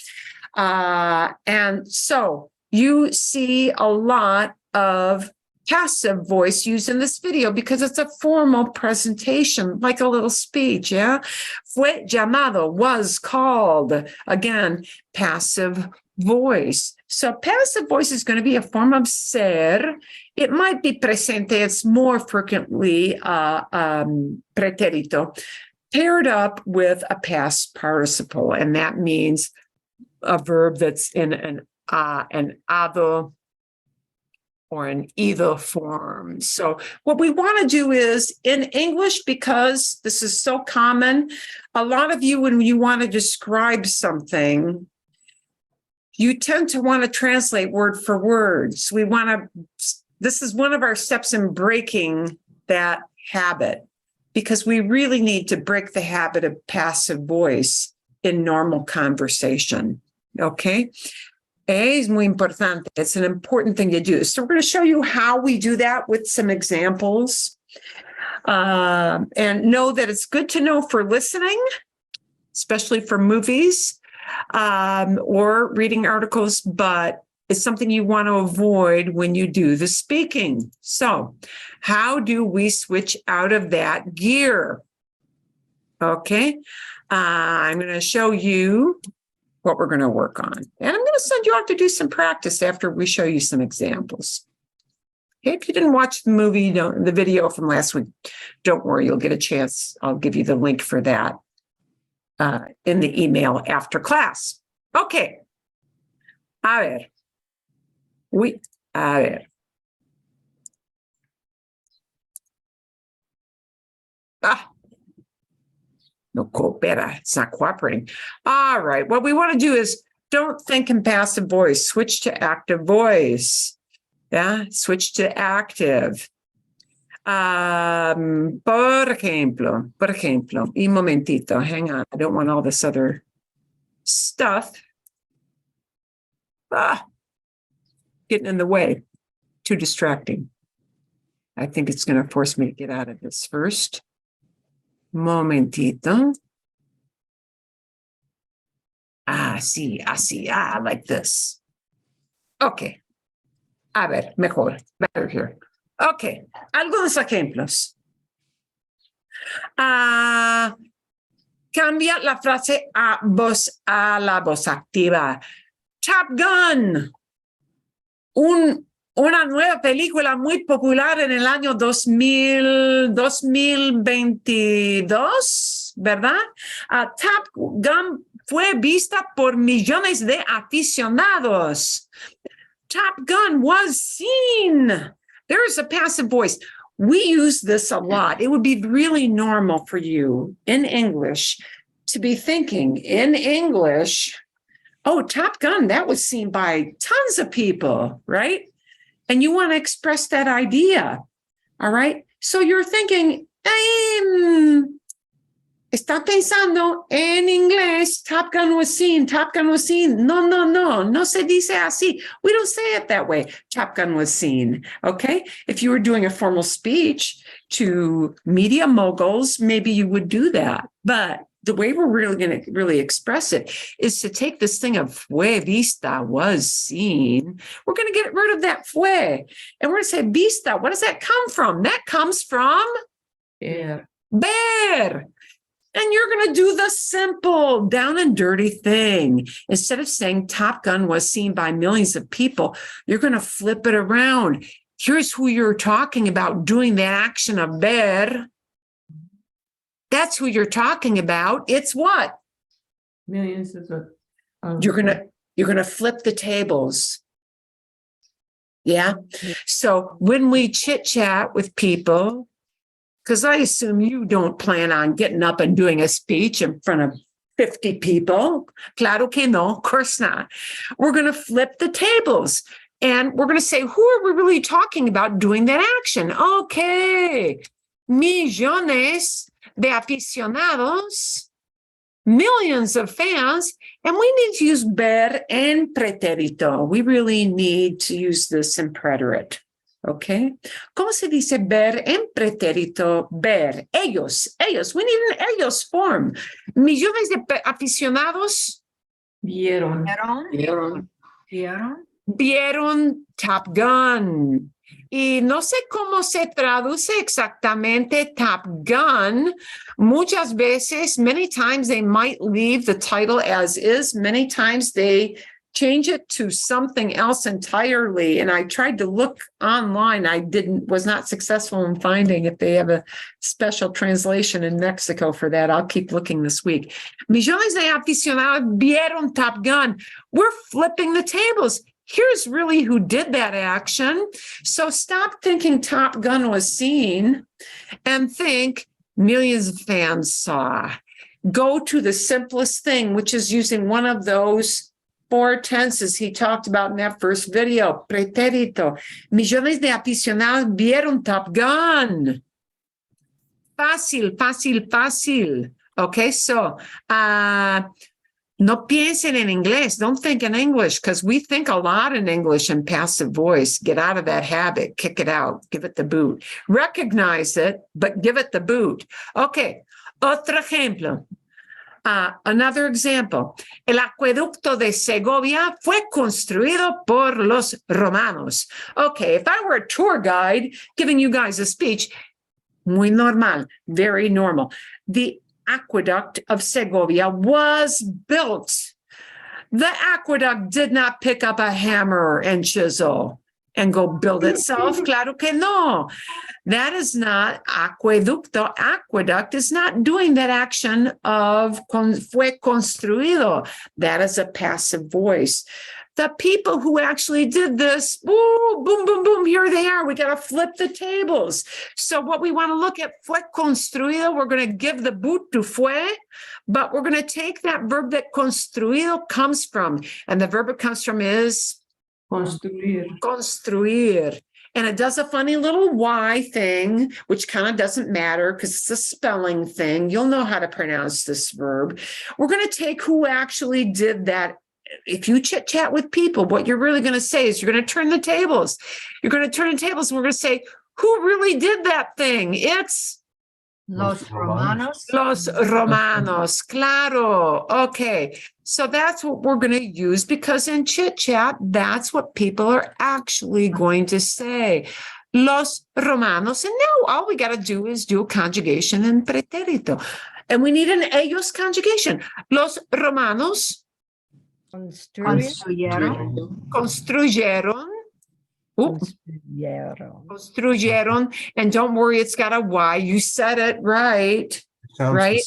Speaker 1: And so you see a lot of passive voice used in this video because it's a formal presentation, like a little speech, yeah? Fue llamado, was called. Again, passive voice. So passive voice is going to be a form of ser. It might be presente. It's more frequently pretérito, paired up with a past participle, and that means a verb that's in an ado or an either form. So what we want to do is in English, because this is so common, a lot of you, when you want to describe something, you tend to want to translate word for word. So this is one of our steps in breaking that habit, because we really need to break the habit of passive voice in normal conversation. Okay. Es muy importante. It's an important thing to do. So we're going to show you how we do that with some examples. And know that it's good to know for listening, especially for movies or reading articles, but it's something you want to avoid when you do the speaking. So how do we switch out of that gear? Okay. I'm going to show you what we're going to work on. And I'm going to send you out to do some practice after we show you some examples. Okay, if you didn't watch the movie, the video from last week, don't worry, you'll get a chance. I'll give you the link for that in the email after class. Okay. A ver. A ver. No coopera. It's not cooperating. All right. What we want to do is don't think in passive voice. Switch to active voice. Yeah. Switch to active. Por ejemplo, un momentito. Hang on. I don't want all this other stuff getting in the way. Too distracting. I think it's going to force me to get out of this first. Momentito. Así, like this. Okay. A ver, mejor. Better here. Okay. Algunos ejemplos. Cambia la frase a la voz activa. Top Gun. Una nueva película muy popular en el año 2022, ¿verdad? Top Gun fue vista por millones de aficionados. Top Gun was seen. There is a passive voice. We use this a lot. It would be really normal for you in English to be thinking in English, oh, Top Gun, that was seen by tons of people, right? And you want to express that idea, all right? So you're thinking, está pensando en inglés, Top Gun was seen, Top Gun was seen. No se dice así. We don't say it that way. Top Gun was seen, okay? If you were doing a formal speech to media moguls, maybe you would do that. But the way we're really going to really express it is to take this thing of fue vista, was seen. We're going to get rid of that fue. And we're going to say vista. What does that come from? That comes from ver. And you're going to do the simple, down and dirty thing. Instead of saying Top Gun was seen by millions of people, you're going to flip it around. Here's who you're talking about doing the action of ver. That's who you're talking about. It's what?
Speaker 5: Millions of
Speaker 1: You're gonna flip the tables. Yeah. So when we chit chat with people, because I assume you don't plan on getting up and doing a speech in front of 50 people. Claro que no, of course not. We're going to flip the tables and we're going to say, who are we really talking about doing that action? Okay. Millones de aficionados, millions of fans, and we need to use ver en pretérito. We really need to use this in preterite. Okay. ¿Cómo se dice ver en pretérito? Ver. Ellos. We need an ellos form. Millones de aficionados
Speaker 5: Vieron.
Speaker 1: vieron Top Gun. Y no sé cómo se traduce exactamente Top Gun. Muchas veces, many times they might leave the title as is. Many times they change it to something else entirely. And I tried to look online. I was not successful in finding if they have a special translation in Mexico for that. I'll keep looking this week. Millones de aficionados vieron Top Gun. We're flipping the tables. Here's really who did that action. So stop thinking Top Gun was seen and think millions of fans saw. Go to the simplest thing, which is using one of those 4 tenses he talked about in that first video, pretérito. Millones de aficionados vieron Top Gun. Fácil. Okay, so no piensen en inglés. Don't think in English because we think a lot in English in passive voice. Get out of that habit. Kick it out. Give it the boot. Recognize it, but give it the boot. Okay, otro ejemplo. Another example. El acueducto de Segovia fue construido por los romanos. Okay, if I were a tour guide giving you guys a speech, muy normal, very normal. The aqueduct of Segovia was built. The aqueduct did not pick up a hammer and chisel and go build itself. Claro que no. That is not acueducto. Aqueduct is not doing that action of fue construido. That is a passive voice. The people who actually did this, boom, boom, here they are. We got to flip the tables. So what we want to look at, fue construido, we're going to give the boot to fue, but we're going to take that verb that construido comes from. And the verb it comes from is construir. And it does a funny little Y thing, which kind of doesn't matter because it's a spelling thing. You'll know how to pronounce this verb. We're going to take who actually did that. If you chit chat with people, what you're really going to say is you're going to turn the tables. You're going to turn the tables and we're going to say, who really did that thing? It's
Speaker 6: Los romanos.
Speaker 1: Los romanos, claro. Okay, so that's what we're going to use because in chit chat, that's what people are actually going to say. Los romanos. And now all we got to do is do a conjugation in pretérito. And we need an ellos conjugation. Los romanos construyeron. Construyeron, and don't worry, it's got a Y. You said it right.
Speaker 2: Sounds
Speaker 1: Right?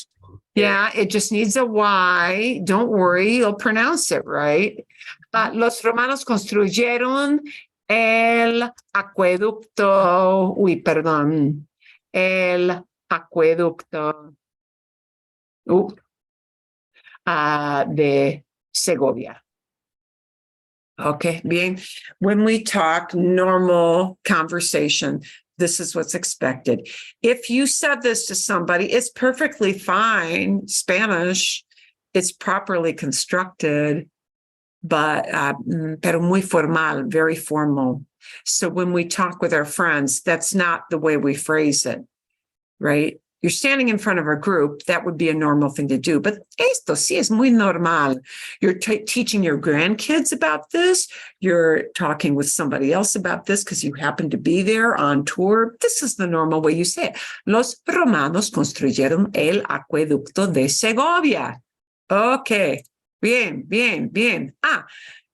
Speaker 2: the
Speaker 1: Yeah, it just needs a Y. Don't worry, you'll pronounce it right. Los romanos construyeron el acueducto. Uy, perdón. El acueducto de Segovia. Okay, bien. When we talk normal conversation, this is what's expected. If you said this to somebody, it's perfectly fine. Spanish, it's properly constructed, but pero muy formal, very formal. So when we talk with our friends, that's not the way we phrase it, right? You're standing in front of a group, that would be a normal thing to do. But esto sí es muy normal. You're teaching your grandkids about this. You're talking with somebody else about this because you happen to be there on tour. This is the normal way you say it. Los romanos construyeron el acueducto de Segovia. Okay, bien.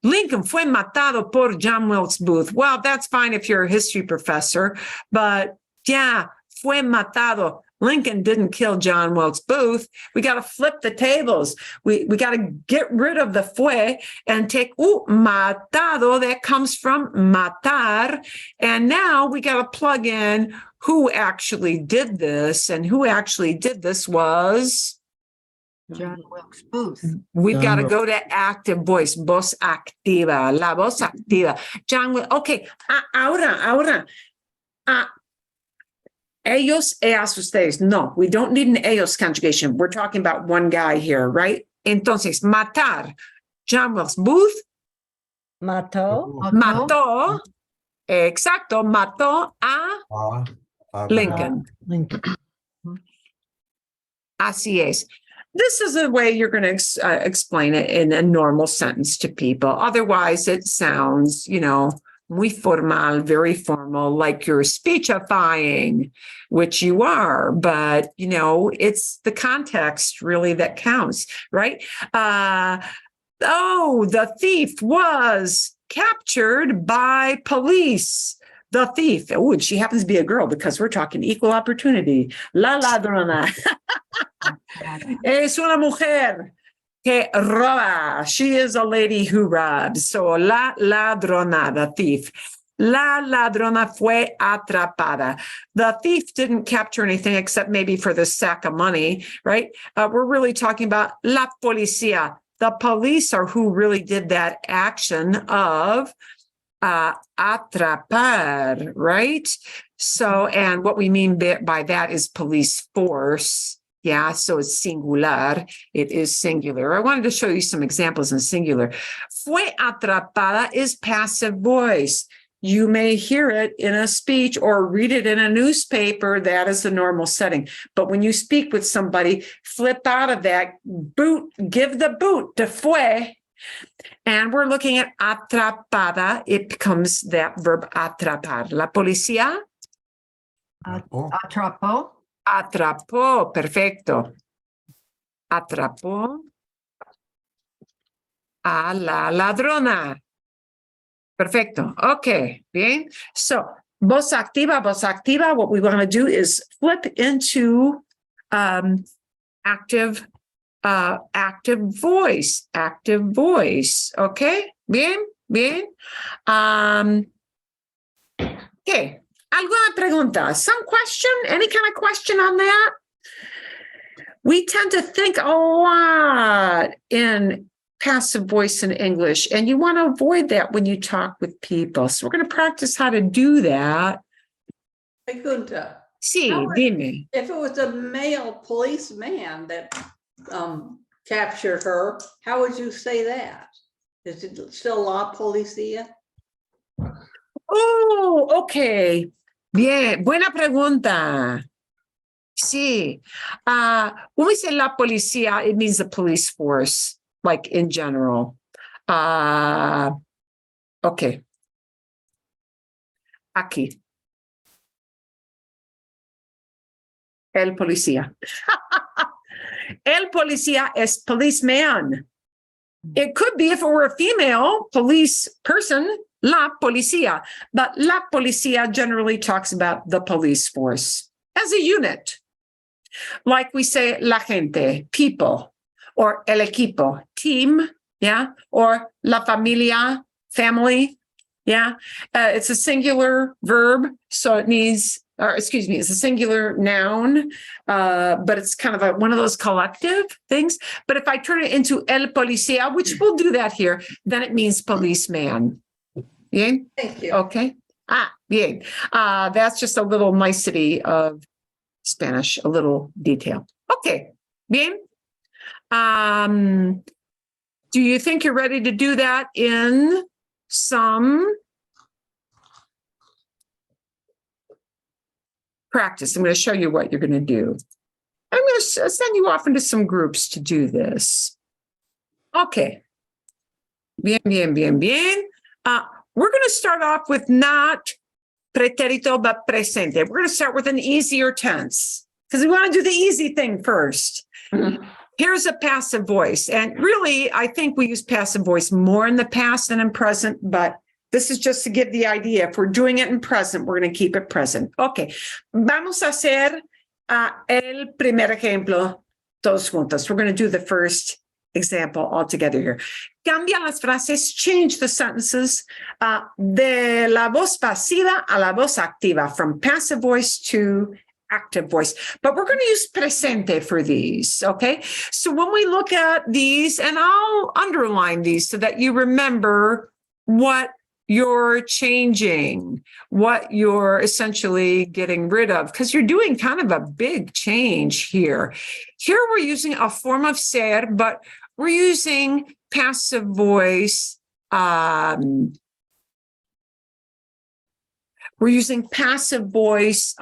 Speaker 1: Lincoln fue matado por John Wilkes Booth. Well, that's fine if you're a history professor, but yeah, fue matado. Lincoln didn't kill John Wilkes Booth. We got to flip the tables. We got to get rid of the fue and take matado that comes from matar. And now we got to plug in who actually did this. And who actually did this was
Speaker 6: John Wilkes Booth.
Speaker 1: We've got to
Speaker 2: John
Speaker 1: go to active voice, voz activa, la voz activa. Okay, ahora. Ellos, ellas, ustedes. No, we don't need an ellos conjugation. We're talking about one guy here, right? Entonces, matar. John Wilkes Booth
Speaker 6: Mató.
Speaker 1: mató, exacto, mató a Lincoln.
Speaker 6: Lincoln.
Speaker 1: Así es. This is the way you're going to explain it in a normal sentence to people. Otherwise, it sounds, muy formal, very formal, like you're speechifying, which you are. But, it's the context really that counts, right? The thief was captured by police. The thief. Oh, and she happens to be a girl because we're talking equal opportunity. La ladrona. Es una mujer que roba. She is a lady who robs. So la ladrona, the thief. La ladrona fue atrapada. The thief didn't capture anything except maybe for the sack of money, right? We're really talking about la policía. The police are who really did that action of atrapar, right? So, and what we mean by that is police force. Yeah, so it's singular. It is singular. I wanted to show you some examples in singular. Fue atrapada is passive voice. You may hear it in a speech or read it in a newspaper. That is the normal setting. But when you speak with somebody, flip out of that boot, give the boot to fue. And we're looking at atrapada. It becomes that verb atrapar. La policía
Speaker 6: Atrapó.
Speaker 1: atrapó. Perfecto. Atrapó a la ladrona. Perfecto. Okay. Bien. So, voz activa. What we want to do is flip into active voice. Okay. Bien. Okay. ¿Alguna pregunta? Some question? Any kind of question on that? We tend to think a lot in passive voice in English, and you want to avoid that when you talk with people. So we're going to practice how to do that.
Speaker 7: Gunta,
Speaker 1: Sí,
Speaker 7: How would-
Speaker 1: dime.
Speaker 7: if it was a male policeman that captured her, how would you say that? Is it still la policía?
Speaker 1: Oh, okay. Bien, buena pregunta. Sí. When we say la policía, it means the police force, like in general. Okay. Aquí. El policía. El policía es policeman. It could be if it were a female police person, la policía, but la policía generally talks about the police force as a unit. Like we say la gente, people, or el equipo, team, yeah, or la familia, family, yeah. It's a singular verb, so it needs, it's a singular noun, but it's kind of one of those collective things. But if I turn it into el policía, which we'll do that here, then it means policeman. Bien?
Speaker 7: Thank you.
Speaker 1: Okay. Bien. That's just a little nicety of Spanish, a little detail. Okay. Bien. Do you think you're ready to do that in some practice? I'm going to show you what you're going to do. I'm going to send you off into some groups to do this. Okay. Bien. We're going to start off with not pretérito, but presente. We're going to start with an easier tense because we want to do the easy thing first.
Speaker 7: Mhm.
Speaker 1: Here's a passive voice. And really, I think we use passive voice more in the past than in present, but this is just to give the idea. If we're doing it in present, we're going to keep it present. Okay. Vamos a hacer el primer ejemplo todos juntos. We're going to do the first example all together here. Cambia las frases, change the sentences de la voz pasiva a la voz activa, from passive voice to active voice, but we're going to use presente for these. Okay. So when we look at these, and I'll underline these so that you remember what you're changing, what you're essentially getting rid of, because you're doing kind of a big change here. Here we're using a form of ser, but we're using passive voice. We're using passive voice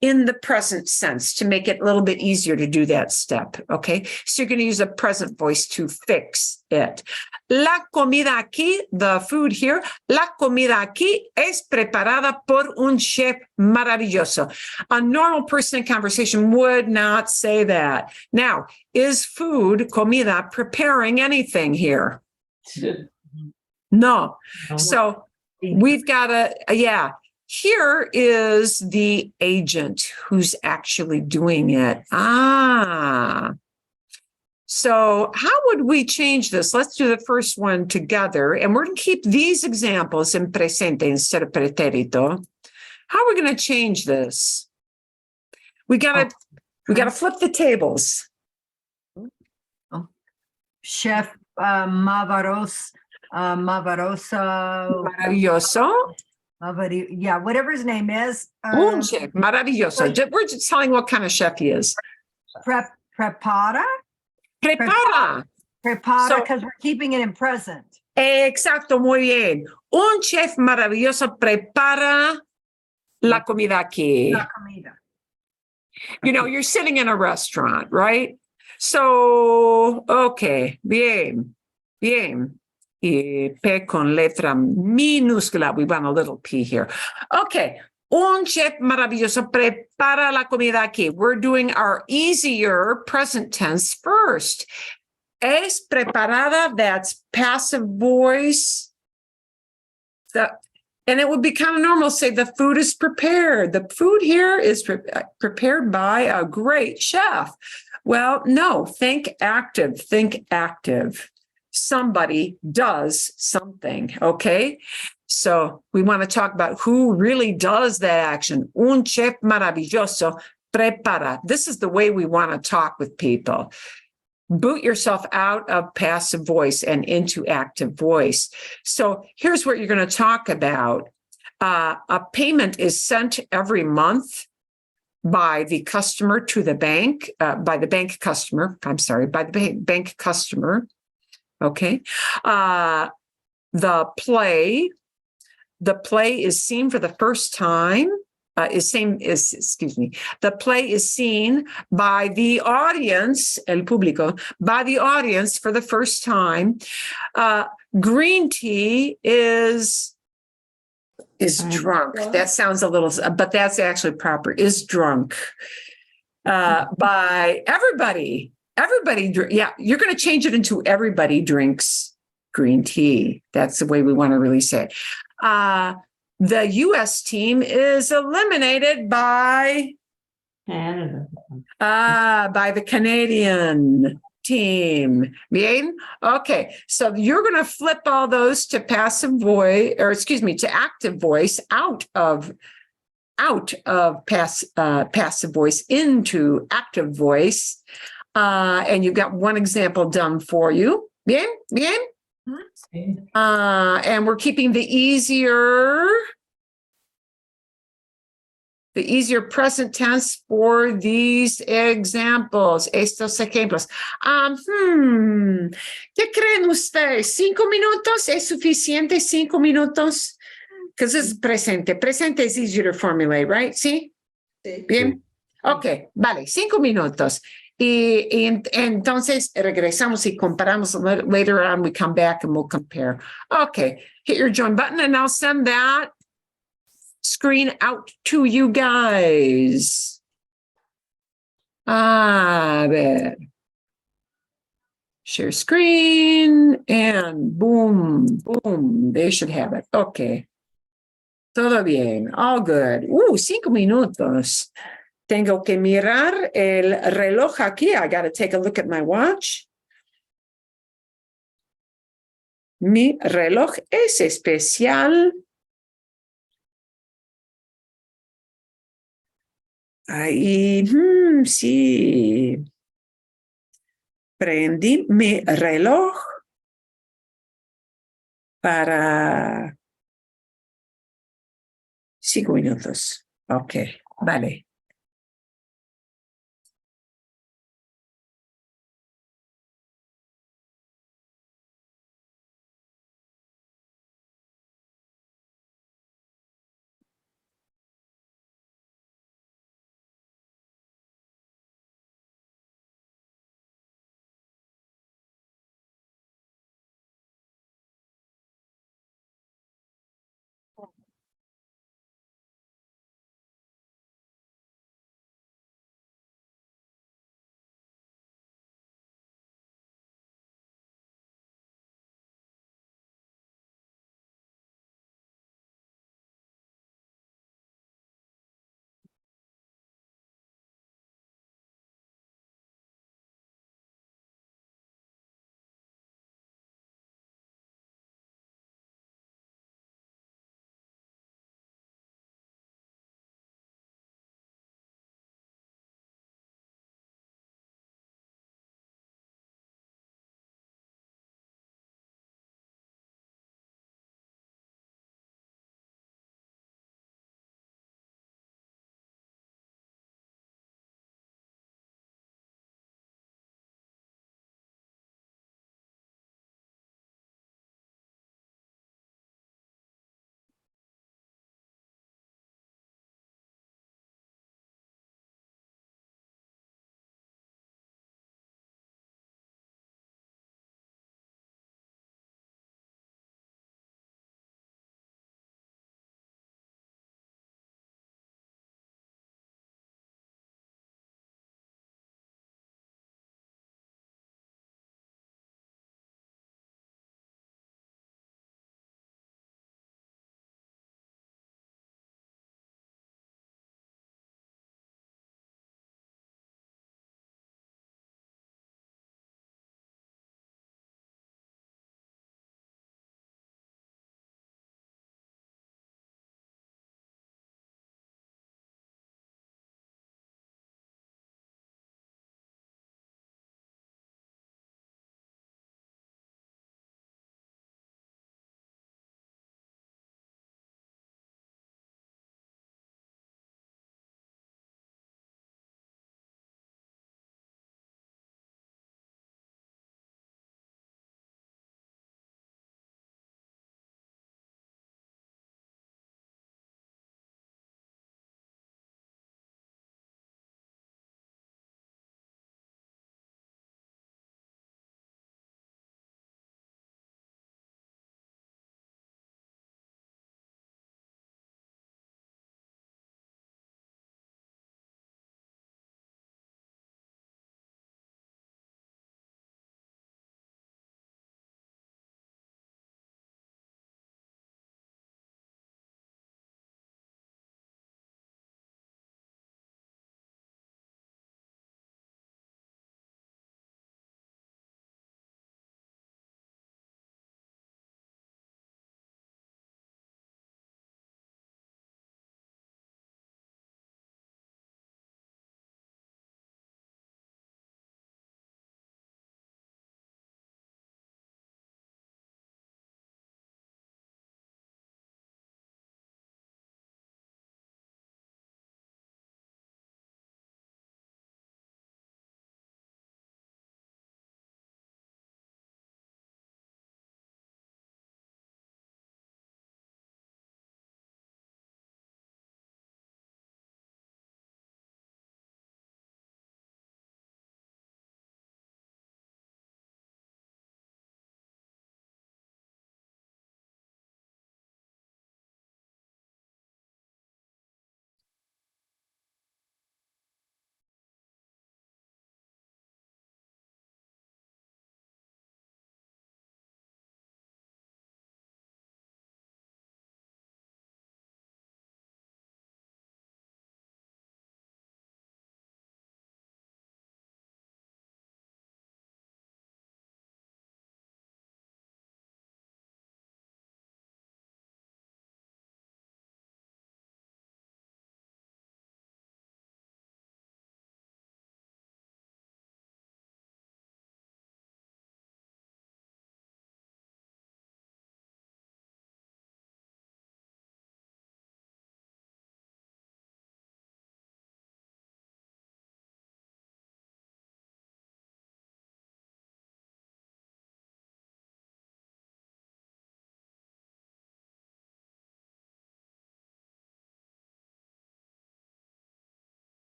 Speaker 1: in the present sense to make it a little bit easier to do that step, okay? So you're going to use a present voice to fix it. La comida aquí, the food here, la comida aquí es preparada por un chef maravilloso. A normal person in conversation would not say that. Now, is food, comida, preparing anything here? No. So we've got yeah. Here is the agent who's actually doing it. So how would we change this? Let's do the first one together. And we're going to keep these examples in presente instead of pretérito. How are we going to change this? We got to flip the tables.
Speaker 6: Chef Maravilloso.
Speaker 1: Maravilloso.
Speaker 6: Yeah, whatever his name is.
Speaker 1: Un chef maravilloso. We're just telling what kind of chef he is.
Speaker 6: Prepara,
Speaker 1: Prepara. So-
Speaker 6: because we're keeping it in present.
Speaker 1: Exacto, muy bien. Un chef maravilloso prepara la comida aquí.
Speaker 6: La comida.
Speaker 1: You know, you're sitting in a restaurant, right? So, okay, bien, bien. Y P con letra minúscula. We want a little P here. Okay. Un chef maravilloso prepara la comida aquí. We're doing our easier present tense first. Es preparada, that's passive voice. And it would be kind of normal to say the food is prepared. The food here is prepared by a great chef. Well, no, think active, think active. Somebody does something, okay? So we want to talk about who really does that action. Un chef maravilloso prepara. This is the way we want to talk with people. Boot yourself out of passive voice and into active voice. So here's what you're going to talk about. A payment is sent every month by the customer to the bank, by the bank customer. Okay. The play is seen for the first time. The play is seen by the audience, el público, by the audience for the first time. Green tea is drunk. That sounds a little, but that's actually proper, is drunk by everybody. Yeah, you're going to change it into everybody drinks green tea. That's the way we want to really say it. The U.S. team is eliminated by
Speaker 5: Canada.
Speaker 1: by the Canadian team. Bien? Okay, so you're going to flip all those to passive voice, to active voice out of passive voice into active voice. And you've got one example done for you. Bien? Bien? And we're keeping the easier present tense for these examples, estos ejemplos. ¿Qué creen ustedes? 5 minutos es suficiente? 5 minutos? Because this is presente. Presente is easier to formulate, right? ¿Sí?
Speaker 7: Sí.
Speaker 1: Bien. Okay, vale, 5 minutos. Y entonces regresamos y comparamos. Later on, we come back and we'll compare. Okay, hit your join button and I'll send that screen out to you guys. A ver. Share screen and boom, boom. They should have it. Okay. Todo bien. All good. 5 minutos. Tengo que mirar el reloj aquí. I got to take a look at my watch. Mi reloj es especial. Ahí, sí. Prendí mi reloj para 5 minutos. Ok, vale.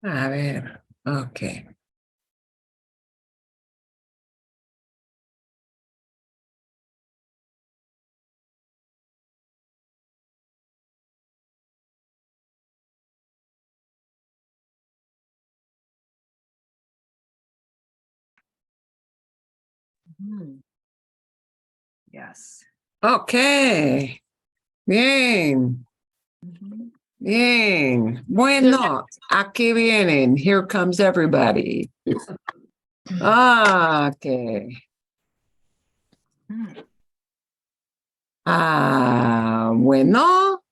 Speaker 1: A ver, ok.
Speaker 6: Hmm. Yes.
Speaker 1: Ok. Bien,
Speaker 6: Mhm.
Speaker 1: bien. Bueno, aquí vienen. Here comes everybody. Ok.
Speaker 6: Hmm.
Speaker 1: Bueno.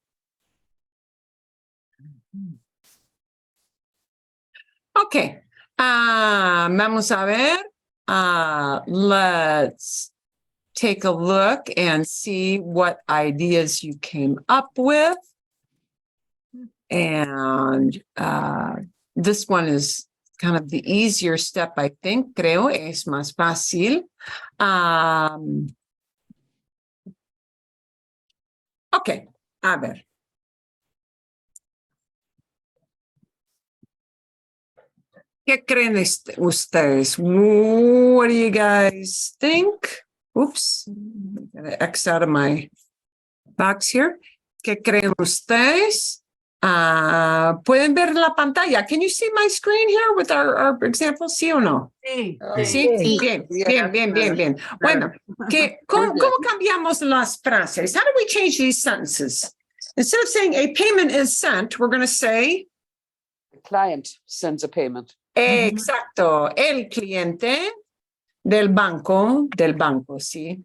Speaker 1: Ok. Vamos a ver. Let's take a look and see what ideas you came up with. And this one is kind of the easier step, I think. Creo es más fácil. Ok, a ver. ¿Qué creen ustedes? What do you guys think? Oops, gotta X out of my box here. ¿Qué creen ustedes? ¿Pueden ver la pantalla? Can you see my screen here with our example? ¿Sí o no?
Speaker 6: Sí.
Speaker 1: Sí,
Speaker 6: Sí.
Speaker 1: bien, bien, bien, bien, bien. Bueno, ¿cómo cambiamos las frases? How do we change these sentences? Instead of saying a payment is sent, we're going to say,
Speaker 8: The client sends a payment.
Speaker 1: exacto, el cliente del banco, sí.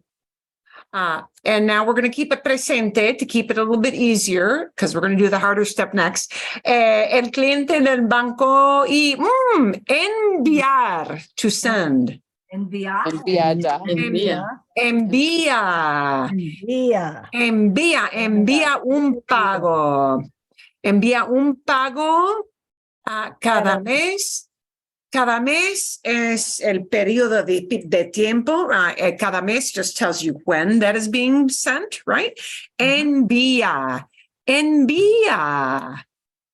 Speaker 1: And now we're going to keep it presente to keep it a little bit easier because we're going to do the harder step next. El cliente del banco y enviar, to send.
Speaker 6: Enviar.
Speaker 8: Enviada.
Speaker 5: Envía.
Speaker 1: Envía.
Speaker 6: Envía.
Speaker 1: Envía un pago. Envía un pago cada mes. Cada mes es el periodo de tiempo. Cada mes just tells you when that is being sent, right? Envía. Envía.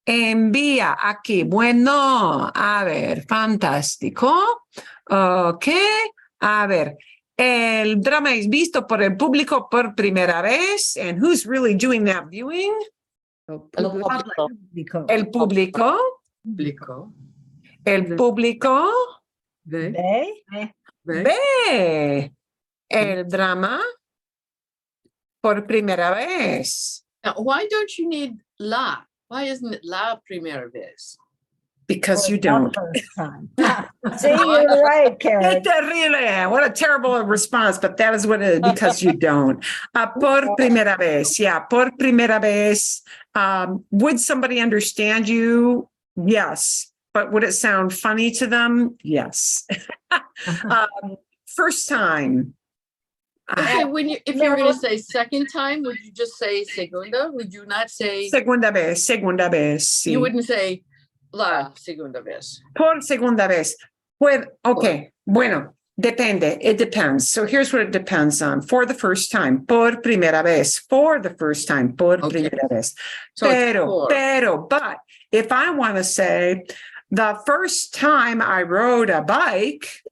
Speaker 1: Envía aquí. Bueno, a ver, fantástico. Ok. A ver, el drama es visto por el público por primera vez. And who's really doing that viewing?
Speaker 8: El público.
Speaker 1: El público.
Speaker 5: Público.
Speaker 1: El público
Speaker 5: Ve.
Speaker 1: ve el drama por primera vez.
Speaker 5: Now, why don't you need la? Why isn't it la primera vez?
Speaker 1: Because you don't.
Speaker 6: See, you're right,
Speaker 1: Qué
Speaker 6: Karen.
Speaker 1: terrible. What a terrible response, but that is what it is, because you don't. Por primera vez. Yeah, por primera vez. Would somebody understand you? Yes. But would it sound funny to them? Yes. First time.
Speaker 5: Okay, if you were going to say second time, would you just say segunda? Would you not say,
Speaker 1: Segunda vez. Sí.
Speaker 5: you wouldn't say la segunda vez?
Speaker 1: Por segunda vez. Okay. Bueno, depende. It depends. So here's what it depends on. For the first time. Por primera vez. For the first time. Por
Speaker 5: Okay.
Speaker 1: primera vez.
Speaker 5: So it's for.
Speaker 1: But if I want to say the first time I rode a bike,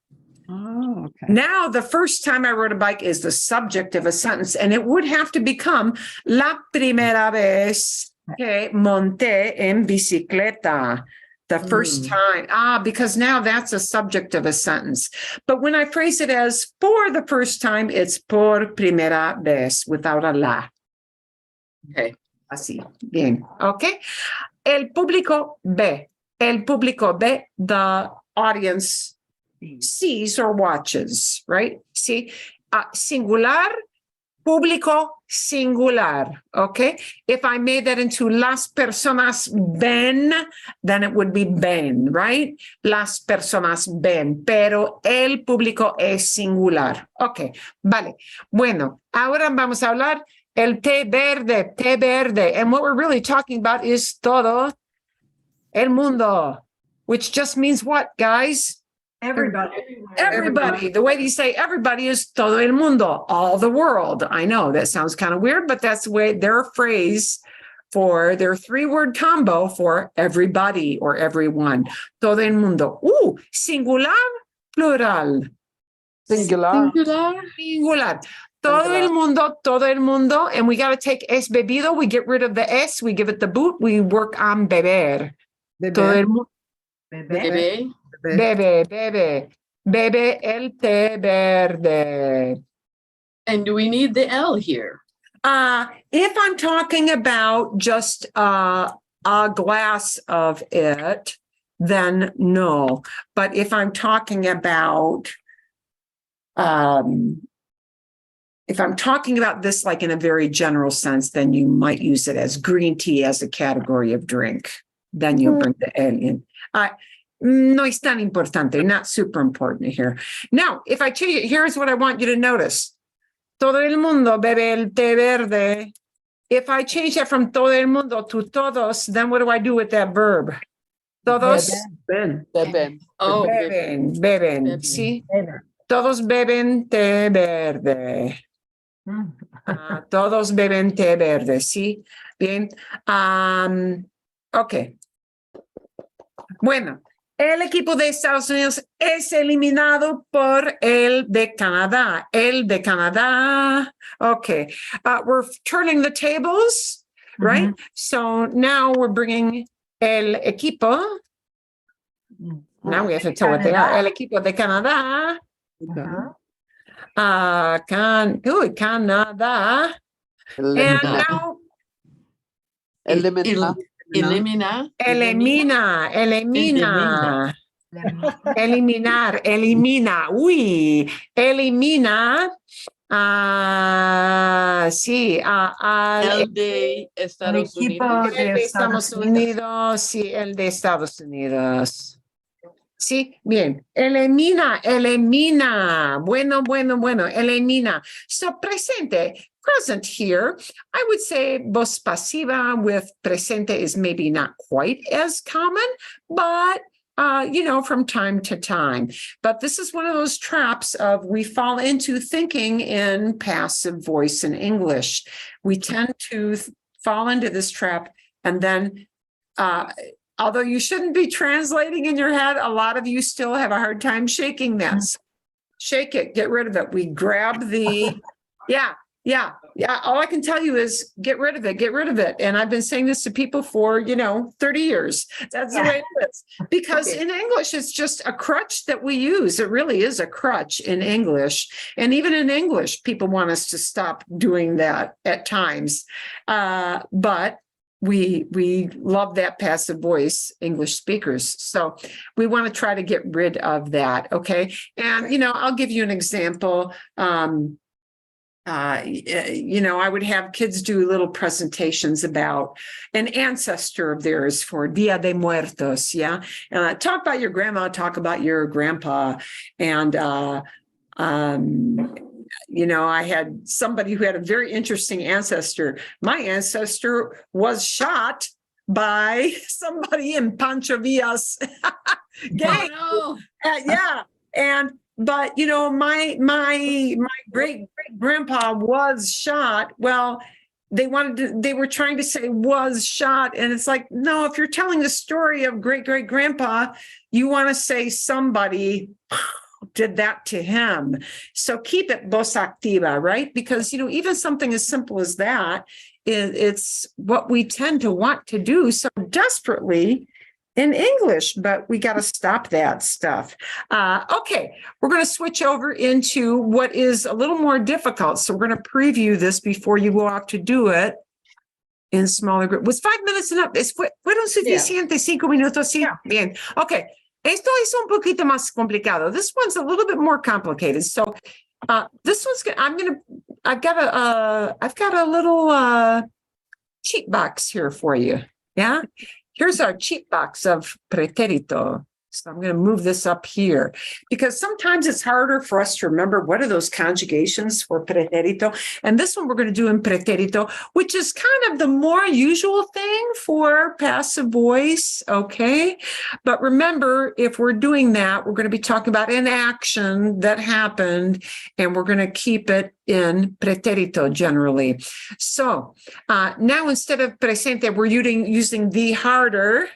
Speaker 5: Oh, okay.
Speaker 1: now the first time I rode a bike is the subject of a sentence, and it would have to become la primera vez que monté en bicicleta. The first time, because now that's a subject of a sentence. But when I phrase it as for the first time, it's por primera vez without a la.
Speaker 5: Okay.
Speaker 1: Así, bien, okay. El público ve. El público ve, the audience sees or watches, right? See, singular, público, singular, okay? If I made that into las personas ven, then it would be ven, right? Las personas ven, pero el público es singular. Okay, vale. Bueno, ahora vamos a hablar el té verde. And what we're really talking about is todo el mundo, which just means what, guys? Everybody. The way you say everybody is todo el mundo, all the world. I know that sounds kind of weird, but that's the way their phrase for their 3-word combo for everybody or everyone. Todo el mundo. Singular, plural.
Speaker 8: Singular.
Speaker 5: Singular.
Speaker 1: Singular. Todo el mundo. And we got to take es bebido. We get rid of the es. We give it the boot. We work on beber. Todo el mundo.
Speaker 5: Bebé.
Speaker 1: Bebe. Bebe el té verde.
Speaker 5: And do we need the L here?
Speaker 1: If I'm talking about just a glass of it, then no. But if I'm talking about this like in a very general sense, then you might use it as green tea as a category of drink. Then you'll bring the L in. No es tan importante, not super important here. Now, if I tell you, here's what I want you to notice. Todo el mundo bebe el té verde. If I change that from todo el mundo to todos, then what do I do with that verb? Todos
Speaker 8: Beben.
Speaker 5: Oh,
Speaker 1: beben. ¿Sí? Todos beben té verde. Todos beben té verde. ¿Sí? Bien. Ok. Bueno. El equipo de Estados Unidos es eliminado por el de Canadá. El de Canadá. Okay. We're turning the tables, right? So now we're bringing el equipo. Now we have to tell what they are. El equipo de Canadá. Canadá. And now.
Speaker 8: Elimina.
Speaker 1: Elimina. Uy, elimina. Sí.
Speaker 5: el de Estados Unidos.
Speaker 1: El de Estados Unidos. Sí, el de Estados Unidos. Sí, bien. Elimina. Bueno. Elimina. So presente here, I would say voz pasiva with presente is maybe not quite as common, but from time to time. But this is one of those traps of we fall into thinking in passive voice in English. We tend to fall into this trap, and then although you shouldn't be translating in your head, a lot of you still have a hard time shaking this. Shake it, get rid of it. We grab the, yeah. All I can tell you is get rid of it. And I've been saying this to people for, 30 years. That's the way it is. Because in English, it's just a crutch that we use. It really is a crutch in English. And even in English, people want us to stop doing that at times. But we love that passive voice, English speakers. So we want to try to get rid of that. Okay. And, I'll give you an example. I would have kids do little presentations about an ancestor of theirs for Dia de Muertos. Yeah. Talk about your grandma, talk about your grandpa. And, I had somebody who had a very interesting ancestor. My ancestor was shot by somebody in Pancho Villa's gang.
Speaker 5: Oh, no.
Speaker 1: But my great grandpa was shot. Well, they were trying to say was shot. And it's like, no, if you're telling the story of great grandpa, you want to say somebody did that to him. So keep it voz activa, right? Because, even something as simple as that, it's what we tend to want to do so desperately in English, but we got to stop that stuff. Okay, we're going to switch over into what is a little more difficult. So we're going to preview this before you go out to do it in smaller group. Was 5 minutes enough? ¿Fueron suficientes 5 minutos? Sí. Yeah. Bien. Okay. Esto es un poquito más complicado. This one's a little bit more complicated. So this one's I've got a little cheat box here for you. Yeah. Here's our cheat box of pretérito. So I'm going to move this up here because sometimes it's harder for us to remember what are those conjugations for pretérito. And this one we're going to do in pretérito, which is kind of the more usual thing for passive voice. Okay. But remember, if we're doing that, we're going to be talking about an action that happened and we're going to keep it in pretérito generally. So now instead of presente, we're using the harder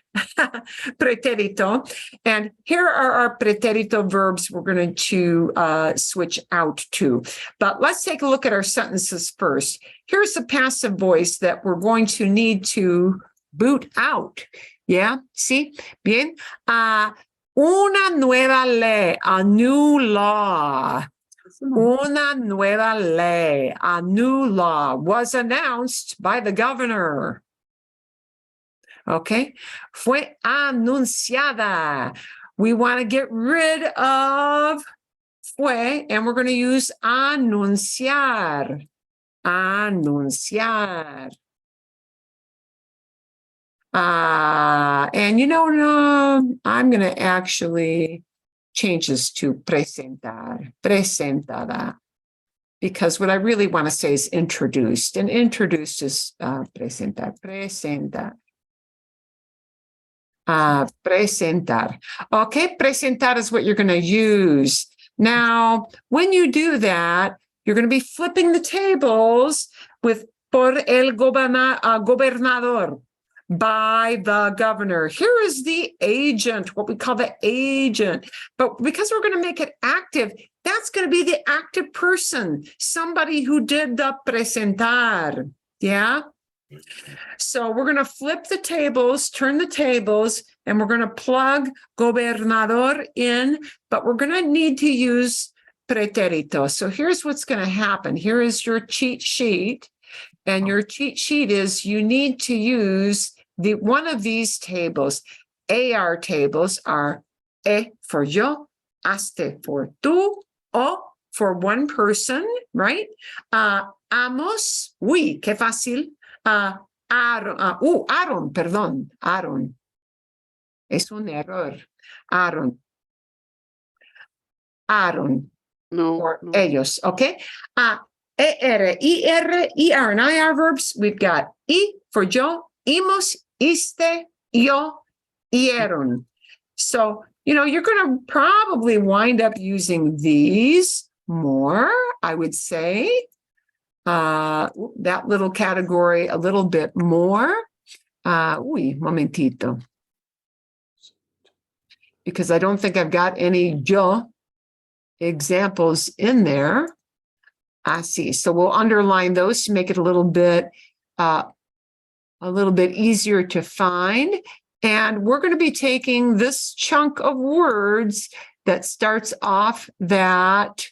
Speaker 1: pretérito. And here are our pretérito verbs we're going to switch out to. But let's take a look at our sentences first. Here's the passive voice that we're going to need to boot out. Yeah, see? Bien. Una nueva ley, a new law. Una nueva ley, a new law was announced by the governor. Okay. Fue anunciada. We want to get rid of fue, and we're going to use anunciar. Anunciar. And I'm going to actually change this to presentar, presentada, because what I really want to say is introduced, and introduced is presentar, presentar. Presentar. Okay, presentar is what you're going to use. Now, when you do that, you're going to be flipping the tables with por el gobernador, by the governor. Here is the agent, what we call the agent. But because we're going to make it active, that's going to be the active person, somebody who did the presentar. Yeah? So we're going to flip the tables, turn the tables, and we're going to plug gobernador in, but we're going to need to use pretérito. So here's what's going to happen. Here is your cheat sheet. And your cheat sheet is you need to use one of these tables. AR tables are E for yo, aste for tú, O for one person, right? Amos, uy, qué fácil. Aaron, perdón, Aaron. Es un error. Aaron. Aaron.
Speaker 8: No.
Speaker 1: Or
Speaker 8: no.
Speaker 1: ellos, okay? ER, IR, ER, and IR verbs, we've got I for yo, imos, iste, yo, ieron. So, you're going to probably wind up using these more, I would say. That little category a little bit more. Momentito. Because I don't think I've got any yo examples in there. I see. So we'll underline those to make it a little bit easier to find. And we're going to be taking this chunk of words that starts off that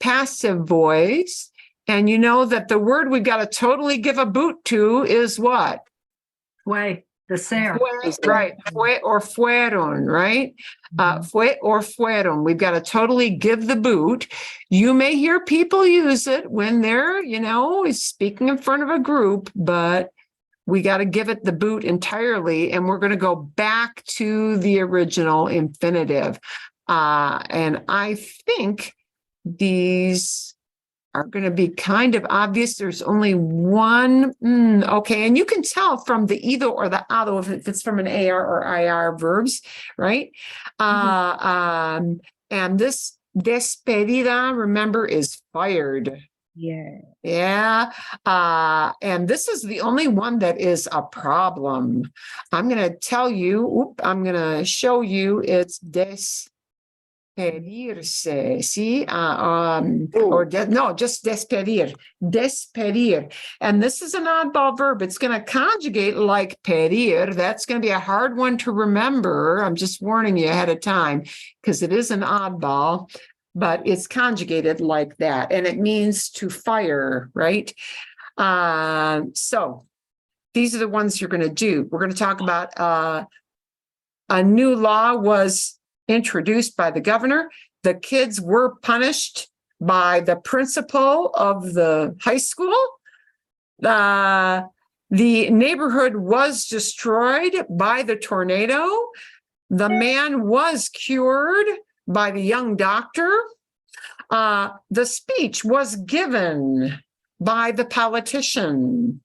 Speaker 1: passive voice. And you know that the word we've got to totally give a boot to is what?
Speaker 6: Fue, the ser.
Speaker 1: Right. Fue or fueron, right? Fue or fueron. We've got to totally give the boot. You may hear people use it when they're, speaking in front of a group, but we got to give it the boot entirely. And we're going to go back to the original infinitive. And I think these are going to be kind of obvious. There's only one. Okay. And you can tell from the ido or the ado if it's from an AR or IR verbs, right? And this despedida, remember, is fired.
Speaker 6: Yeah.
Speaker 1: Yeah. And this is the only one that is a problem. I'm going to tell you, I'm going to show you it's despedirse, see, just despedir, despedir. And this is an oddball verb. It's going to conjugate like pedir. That's going to be a hard one to remember. I'm just warning you ahead of time because it is an oddball, but it's conjugated like that. And it means to fire, right? So these are the ones you're going to do. We're going to talk about a new law was introduced by the governor. The kids were punished by the principal of the high school. The neighborhood was destroyed by the tornado. The man was cured by the young doctor. The speech was given by the politician.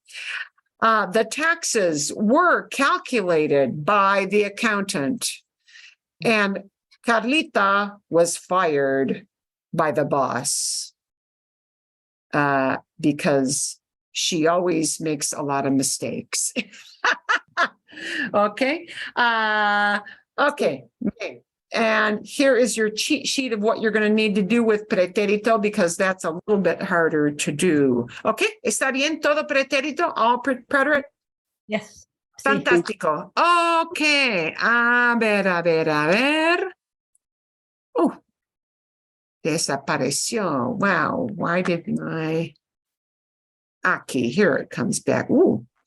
Speaker 1: The taxes were calculated by the accountant. And Carlita was fired. by the boss because she always makes a lot of mistakes. Okay. Okay. And here is your cheat sheet of what you're going to need to do with pretérito, because that's a little bit harder to do. Okay. ¿Está bien todo pretérito? All preterite?
Speaker 6: Yes. Sí.
Speaker 1: Fantástico. Okay. A ver. Oh, desapareció. Wow. Why did my... Aquí, here it comes back.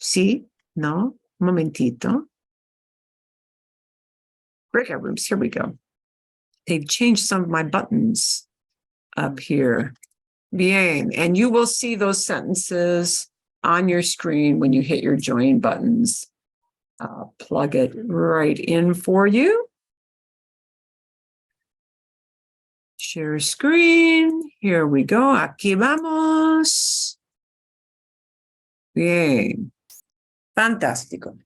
Speaker 1: Sí, no, un momentito. Breakout rooms, here we go. They've changed some of my buttons up here. Bien, and you will see those sentences on your screen when you hit your join buttons. I'll plug it right in for you. Share screen. Here we go. Aquí vamos. Bien. Fantástico.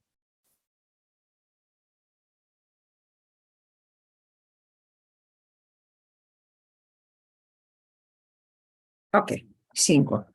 Speaker 1: Ok, 5.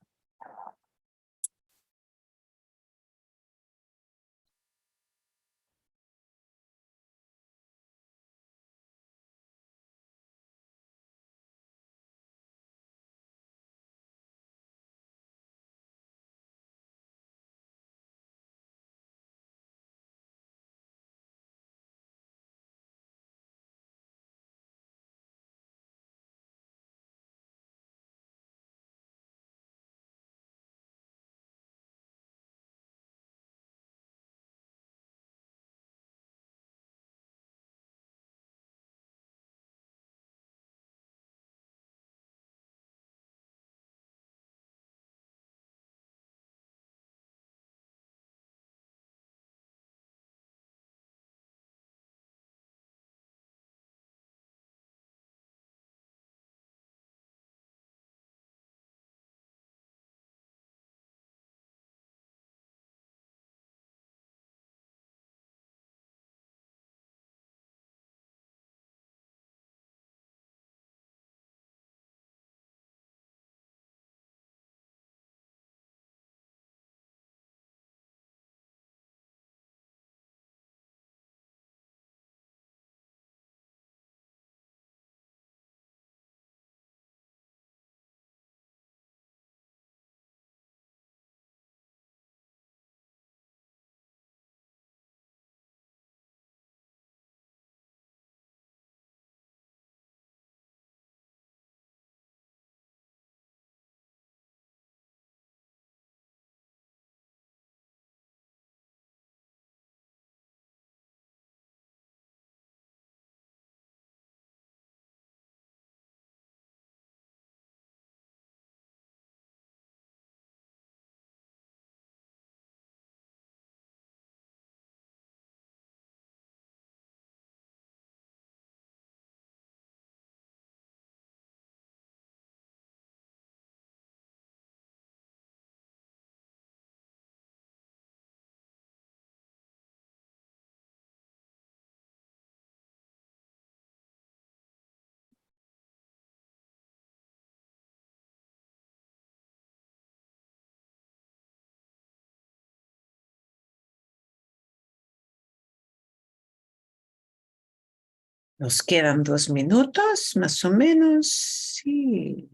Speaker 1: Nos quedan 2 minutos, más o menos. Sí.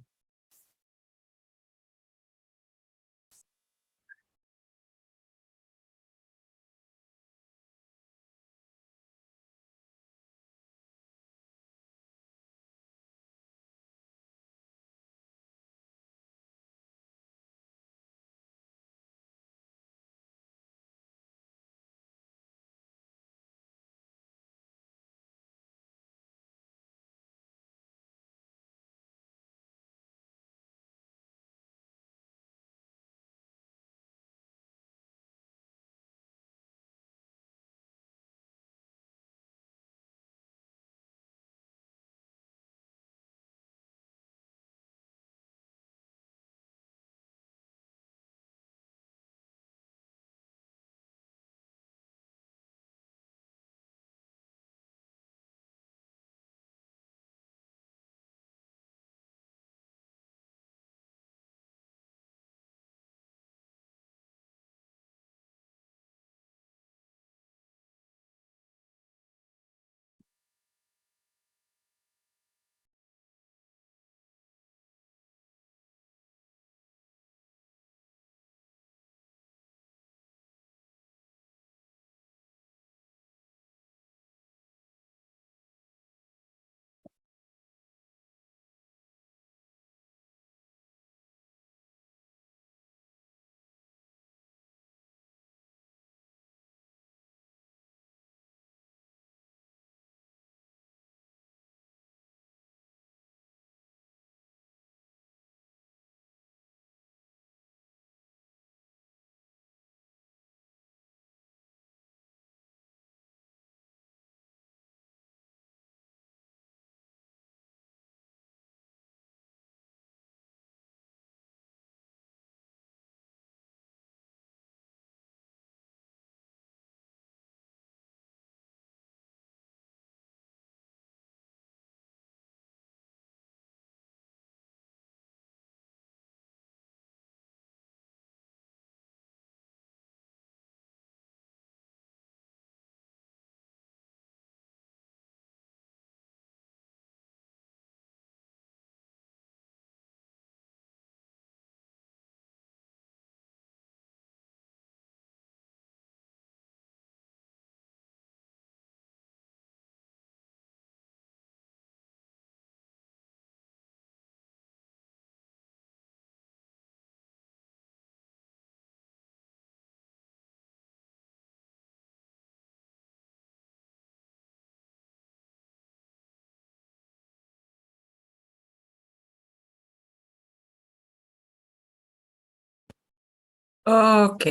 Speaker 1: Ok.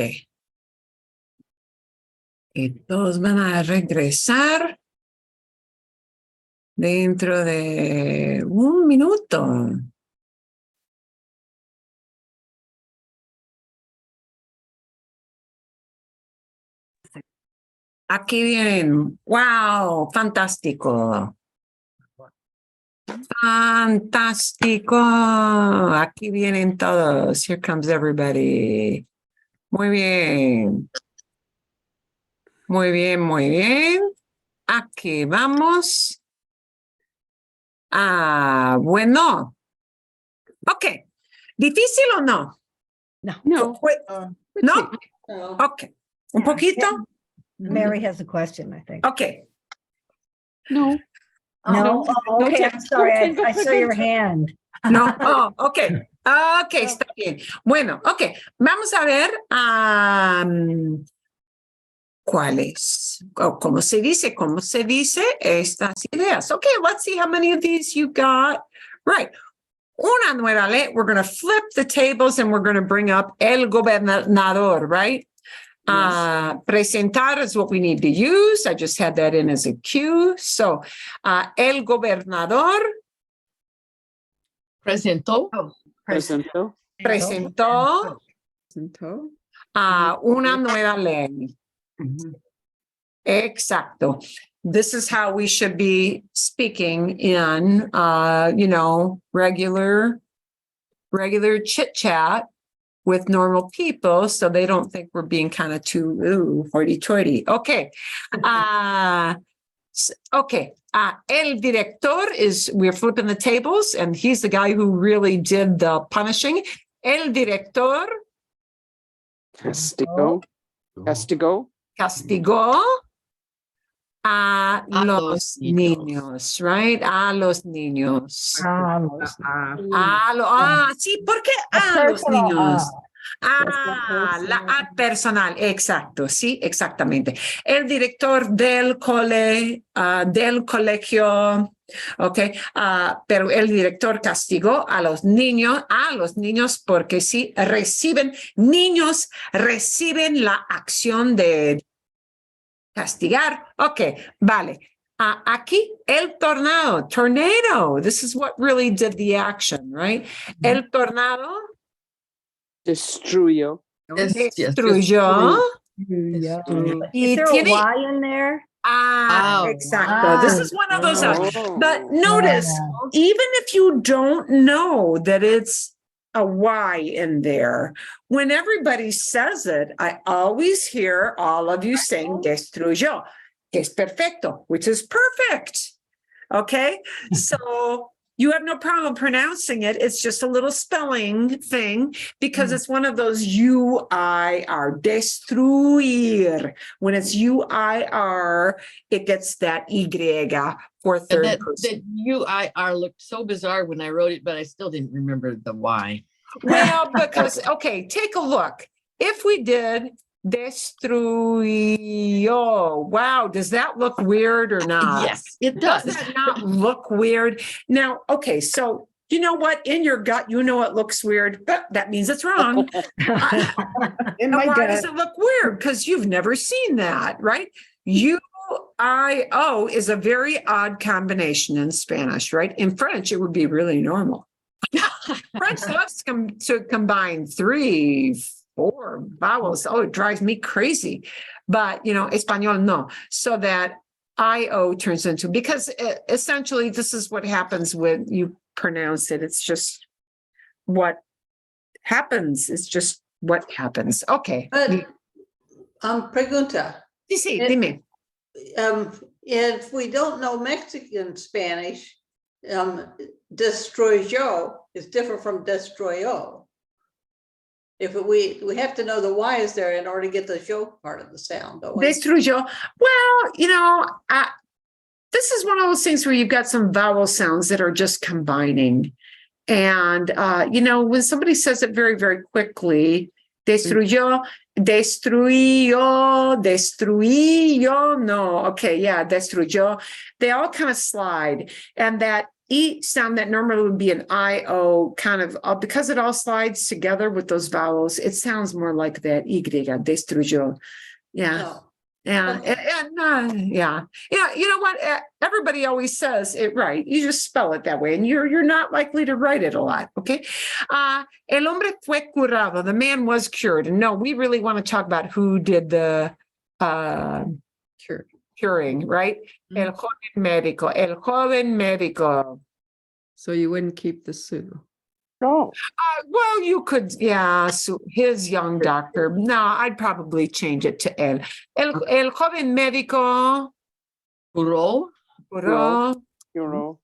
Speaker 1: Y todos van a regresar dentro de un minuto. Aquí vienen. ¡Wow! Fantástico. Fantástico. Aquí vienen todos. Here comes everybody. Muy bien. Muy bien, muy bien. Aquí vamos. Bueno. Ok. ¿Difícil o no?
Speaker 6: No.
Speaker 8: No.
Speaker 1: ¿No?
Speaker 7: So,
Speaker 1: Ok. ¿Un
Speaker 6: Yeah.
Speaker 1: poquito?
Speaker 6: Mary has a question, I think.
Speaker 1: Ok.
Speaker 8: No.
Speaker 6: No, oh, okay, I'm sorry,
Speaker 8: Contin,
Speaker 6: I saw your hand.
Speaker 1: No. Oh, ok. Ok, está bien. Bueno, ok. Vamos a ver cuáles, o cómo se dice estas ideas. Ok, let's see how many of these you got. Right. Una nueva ley. We're going to flip the tables and we're going to bring up el gobernador, right? Presentar is what we need to use. I just had that in as a cue. So, el gobernador
Speaker 5: Presentó.
Speaker 6: Oh,
Speaker 8: Presentó.
Speaker 1: presentó una nueva ley.
Speaker 6: Mhm.
Speaker 1: Exacto. This is how we should be speaking in, regular chit chat with normal people, so they don't think we're being kind of too hoity-toity. Okay. Okay. El director we're flipping the tables, and he's the guy who really did the punishing. El director
Speaker 8: Castigó. Castigó.
Speaker 1: castigó a los
Speaker 5: los niños.
Speaker 1: niños, right? A los niños. Sí, ¿por qué a los
Speaker 6: Personal,
Speaker 1: niños?
Speaker 6: Personal.
Speaker 1: La A personal, exacto, sí, exactamente. El director del colegio, ok, pero el director castigó a los niños porque sí niños reciben la acción de castigar. Ok, vale. Aquí el tornado, this is what really did the action, right? El tornado
Speaker 8: Destruyó.
Speaker 1: destruyó.
Speaker 6: Yeah.
Speaker 1: Y
Speaker 6: Is there a
Speaker 1: tiene,
Speaker 6: Y in there?
Speaker 1: exacto. This is one of those.
Speaker 8: Oh.
Speaker 1: But notice, even if you don't know that it's a Y in there, when everybody says it, I always hear all of you saying destruyó, que es perfecto, which is perfect. Okay, so you have no problem pronouncing it. It's just a little spelling thing because it's one of those U-I-R, destruir. When it's U-I-R, it gets that Y for
Speaker 5: And
Speaker 1: third
Speaker 5: that
Speaker 1: person.
Speaker 5: UIR looked so bizarre when I wrote it, but I still didn't remember the Y.
Speaker 1: Well, because, okay, take a look. If we did destruyó, wow, does that look weird or not?
Speaker 5: Yes, it
Speaker 1: Does
Speaker 5: does.
Speaker 1: that not look weird? Now, okay, so you know what? In your gut, you know it looks weird, but that means it's wrong.
Speaker 6: In
Speaker 1: And
Speaker 6: my
Speaker 1: why does
Speaker 6: gut.
Speaker 1: it look weird? Because you've never seen that, right? U-I-O is a very odd combination in Spanish, right? In French, it would be really normal. French loves to combine 3, 4 vowels. Oh, it drives me crazy. But, Espanol, no. So that I-O turns into, because essentially this is what happens when you pronounce it. It's just what happens. It's just what happens. Okay.
Speaker 7: But, pregunta,
Speaker 1: Sí, dime.
Speaker 7: if we don't know Mexican Spanish, destruyó is different from destroyó. If we have to know the Y is there in order to get the yo part of the sound, don't we?
Speaker 1: Destruyó. Well, this is one of those things where you've got some vowel sounds that are just combining. And, when somebody says it very, very quickly, destruyó, no. Okay, yeah, destruyó. They all kind of slide. And that E sound that normally would be an I-O kind of, because it all slides together with those vowels, it sounds more like that. Y, destruyó. Yeah.
Speaker 7: Oh,
Speaker 1: Yeah. Yeah. Yeah. You know what? Everybody always says it right. You just spell it that way and you're not likely to write it a lot. Okay. El hombre fue curado. The man was cured. And no, we really want to talk about who did the, curing, right? El joven médico, el joven médico.
Speaker 6: So you wouldn't keep the Sue.
Speaker 8: No.
Speaker 1: Well, you could, yeah, so his young doctor. No, I'd probably change it to el. El joven médico.
Speaker 5: Curó
Speaker 1: Curó
Speaker 8: You know.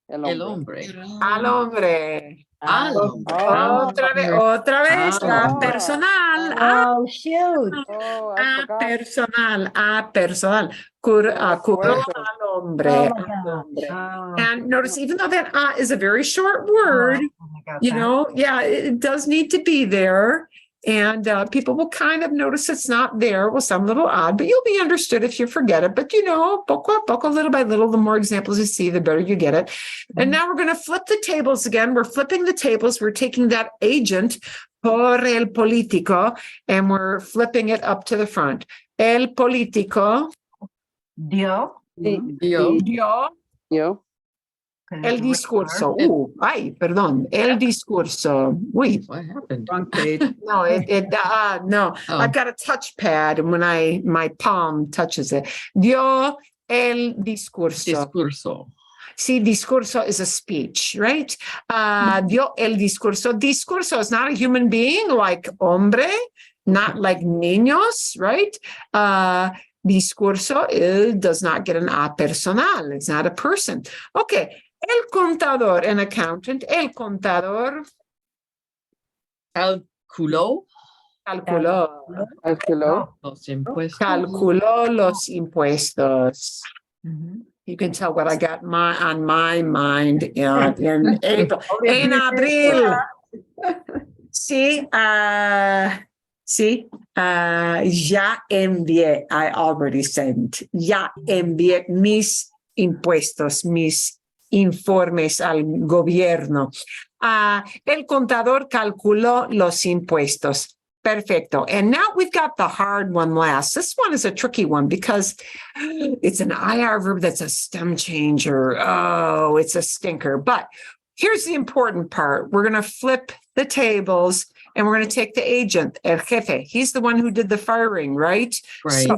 Speaker 5: el hombre.
Speaker 1: al hombre.
Speaker 5: Al hombre.
Speaker 1: Otra vez,
Speaker 5: Ah.
Speaker 1: personal.
Speaker 6: Oh, shoot.
Speaker 8: Oh, I forgot.
Speaker 1: Personal. Curó
Speaker 8: Fuerte.
Speaker 1: al hombre.
Speaker 6: Oh, my
Speaker 1: al
Speaker 6: God.
Speaker 1: hombre.
Speaker 6: Oh,
Speaker 1: And notice, even though that is a very short word,
Speaker 6: I got
Speaker 1: you
Speaker 6: that.
Speaker 1: know, yeah, it does need to be there. And people will kind of notice it's not there. It will sound a little odd, but you'll be understood if you forget it. But, you know, poco a poco, little by little, the more examples you see, the better you get it. And now we're going to flip the tables again. We're flipping the tables. We're taking that agent, por el político, and we're flipping it up to the front. El político
Speaker 6: Dio.
Speaker 5: Dio.
Speaker 1: dio
Speaker 8: You.
Speaker 1: el discurso. Ay, perdón. El discurso. Uy.
Speaker 5: What happened?
Speaker 6: Wrong page.
Speaker 1: No, no.
Speaker 5: Oh.
Speaker 1: I've got a touchpad, and when my palm touches it, dio el discurso.
Speaker 5: Discurso.
Speaker 1: See, discurso is a speech, right? Dio el discurso. Discurso is not a human being like hombre, not like niños, right? Discurso does not get an a personal. It's not a person. Okay. El contador, an accountant. El contador.
Speaker 5: Calculó
Speaker 1: Calculó.
Speaker 8: Alquiló.
Speaker 5: los impuestos.
Speaker 1: Calculó los impuestos.
Speaker 6: Mhm.
Speaker 1: You can tell what I got on my mind in April. En abril. Sí, ya envié. I already sent. Ya envié mis impuestos, mis informes al gobierno. El contador calculó los impuestos. Perfecto. And now we've got the hard one last. This one is a tricky one because it's an IR verb that's a stem changer. Oh, it's a stinker. But here's the important part. We're going to flip the tables and we're going to take the agent, el jefe. He's the one who did the firing, right?
Speaker 5: Right.
Speaker 1: So,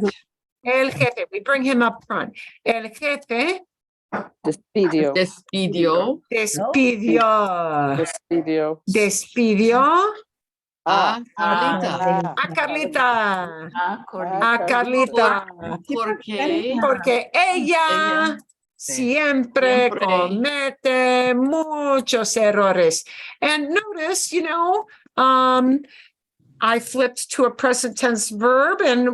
Speaker 1: el jefe, we bring him up front. El jefe
Speaker 8: Despidió.
Speaker 5: Despidió
Speaker 8: Despidió.
Speaker 1: despidió
Speaker 5: a Carlita.
Speaker 1: a Carlita.
Speaker 7: ah,
Speaker 1: A Carlita. Porque ella siempre comete muchos errores. And notice, you know, I flipped to a present tense verb, and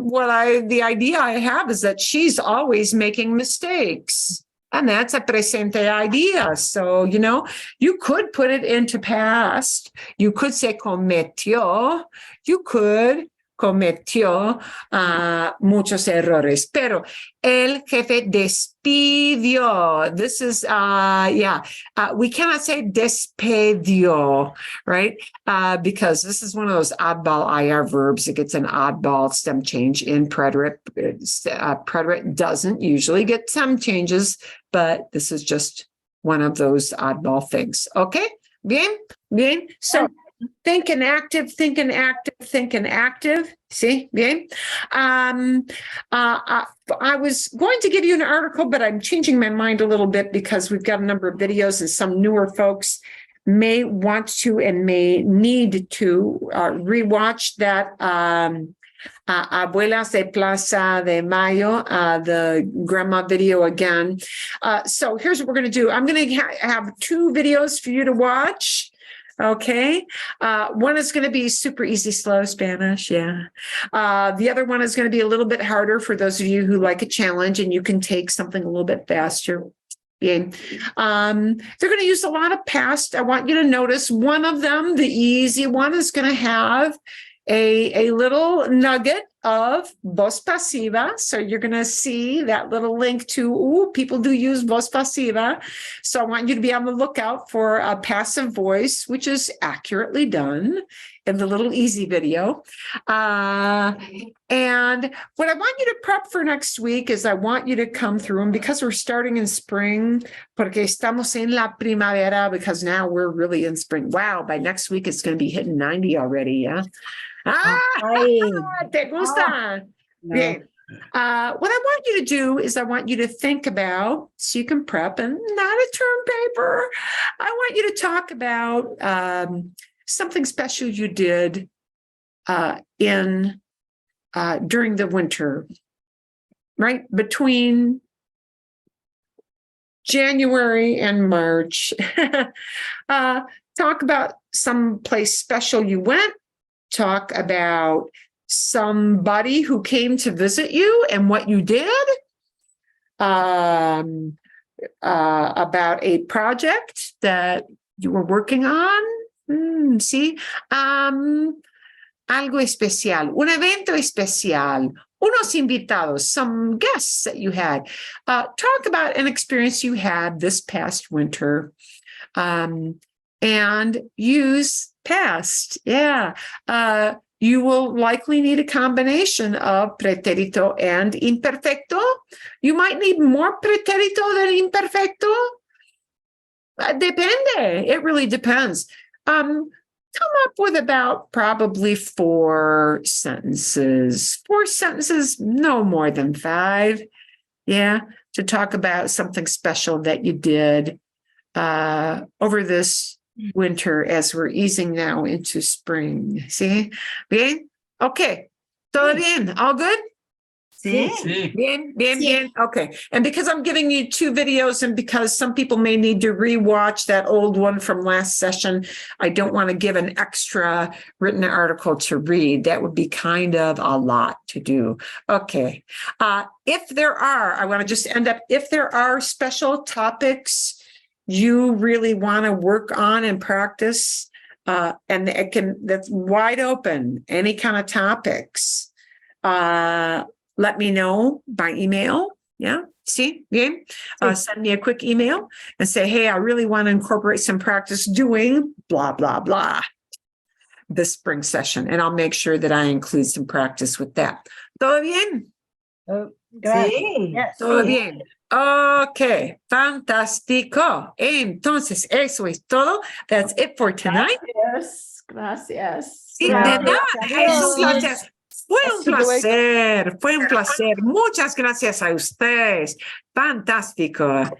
Speaker 1: the idea I have is that she's always making mistakes. And that's a presente idea. So, you know, you could put it into past. You could say cometió. You could cometió muchos errores. Pero el jefe despidió. This is, we cannot say despedió, right? Because this is one of those oddball IR verbs. It gets an oddball stem change in preterite. Preterite doesn't usually get stem changes, but this is just one of those oddball things. Okay? Bien? Bien? So, thinking active. See, bien. I was going to give you an article, but I'm changing my mind a little bit because we've got a number of videos and some newer folks may want to and may need to rewatch that Abuelas de Plaza de Mayo, the grandma video again. So here's what we're going to do. I'm going to have two videos for you to watch. Okay. One is going to be super easy, slow Spanish. Yeah. The other one is going to be a little bit harder for those of you who like a challenge and you can take something a little bit faster. Yeah. They're going to use a lot of past. I want you to notice one of them, the easy one, is going to have a little nugget of voz pasiva. So you're going to see that little link to, people do use voz pasiva. So I want you to be on the lookout for a passive voice, which is accurately done in the little easy video. And what I want you to prep for next week is I want you to come through, and because we're starting in spring, porque estamos en la primavera, because now we're really in spring. Wow, by next week it's going to be hitting 90 already, yeah? Te gusta? Bien. What I want you to do is I want you to think about, so you can prep and not a term paper. I want you to talk about something special you did during the winter, right? Between January and March. Talk about some place special you went. Talk about somebody who came to visit you and what you did. About a project that you were working on. Sí. Algo especial, un evento especial, unos invitados, some guests that you had. Talk about an experience you had this past winter, and use past. Yeah. You will likely need a combination of pretérito and imperfecto. You might need more pretérito than imperfecto. Depende. It really depends. Come up with about probably 4 sentences. 4 sentences, no more than 5. Yeah, to talk about something special that you did over this winter as we're easing now into spring. See? Bien? Okay. Todo bien? All good?
Speaker 6: Sí.
Speaker 1: Bien, bien, bien. Okay. And because I'm giving you 2 videos, and because some people may need to rewatch that old one from last session, I don't want to give an extra written article to read. That would be kind of a lot to do. Okay. If there are, I want to just end up, if there are special topics you really want to work on and practice, and that's wide open, any kind of topics, let me know by email. Yeah. See, bien. Send me a quick email and say, hey, I really want to incorporate some practice doing blah, blah, blah this spring session. And I'll make sure that I include some practice with that. Todo bien?
Speaker 6: Sí.
Speaker 1: Todo bien. Okay. Fantástico. Entonces, eso es todo. That's it for tonight.
Speaker 6: Gracias.
Speaker 1: Sí, de nada. Es un placer. Fue un placer. Muchas gracias a ustedes. Fantástico.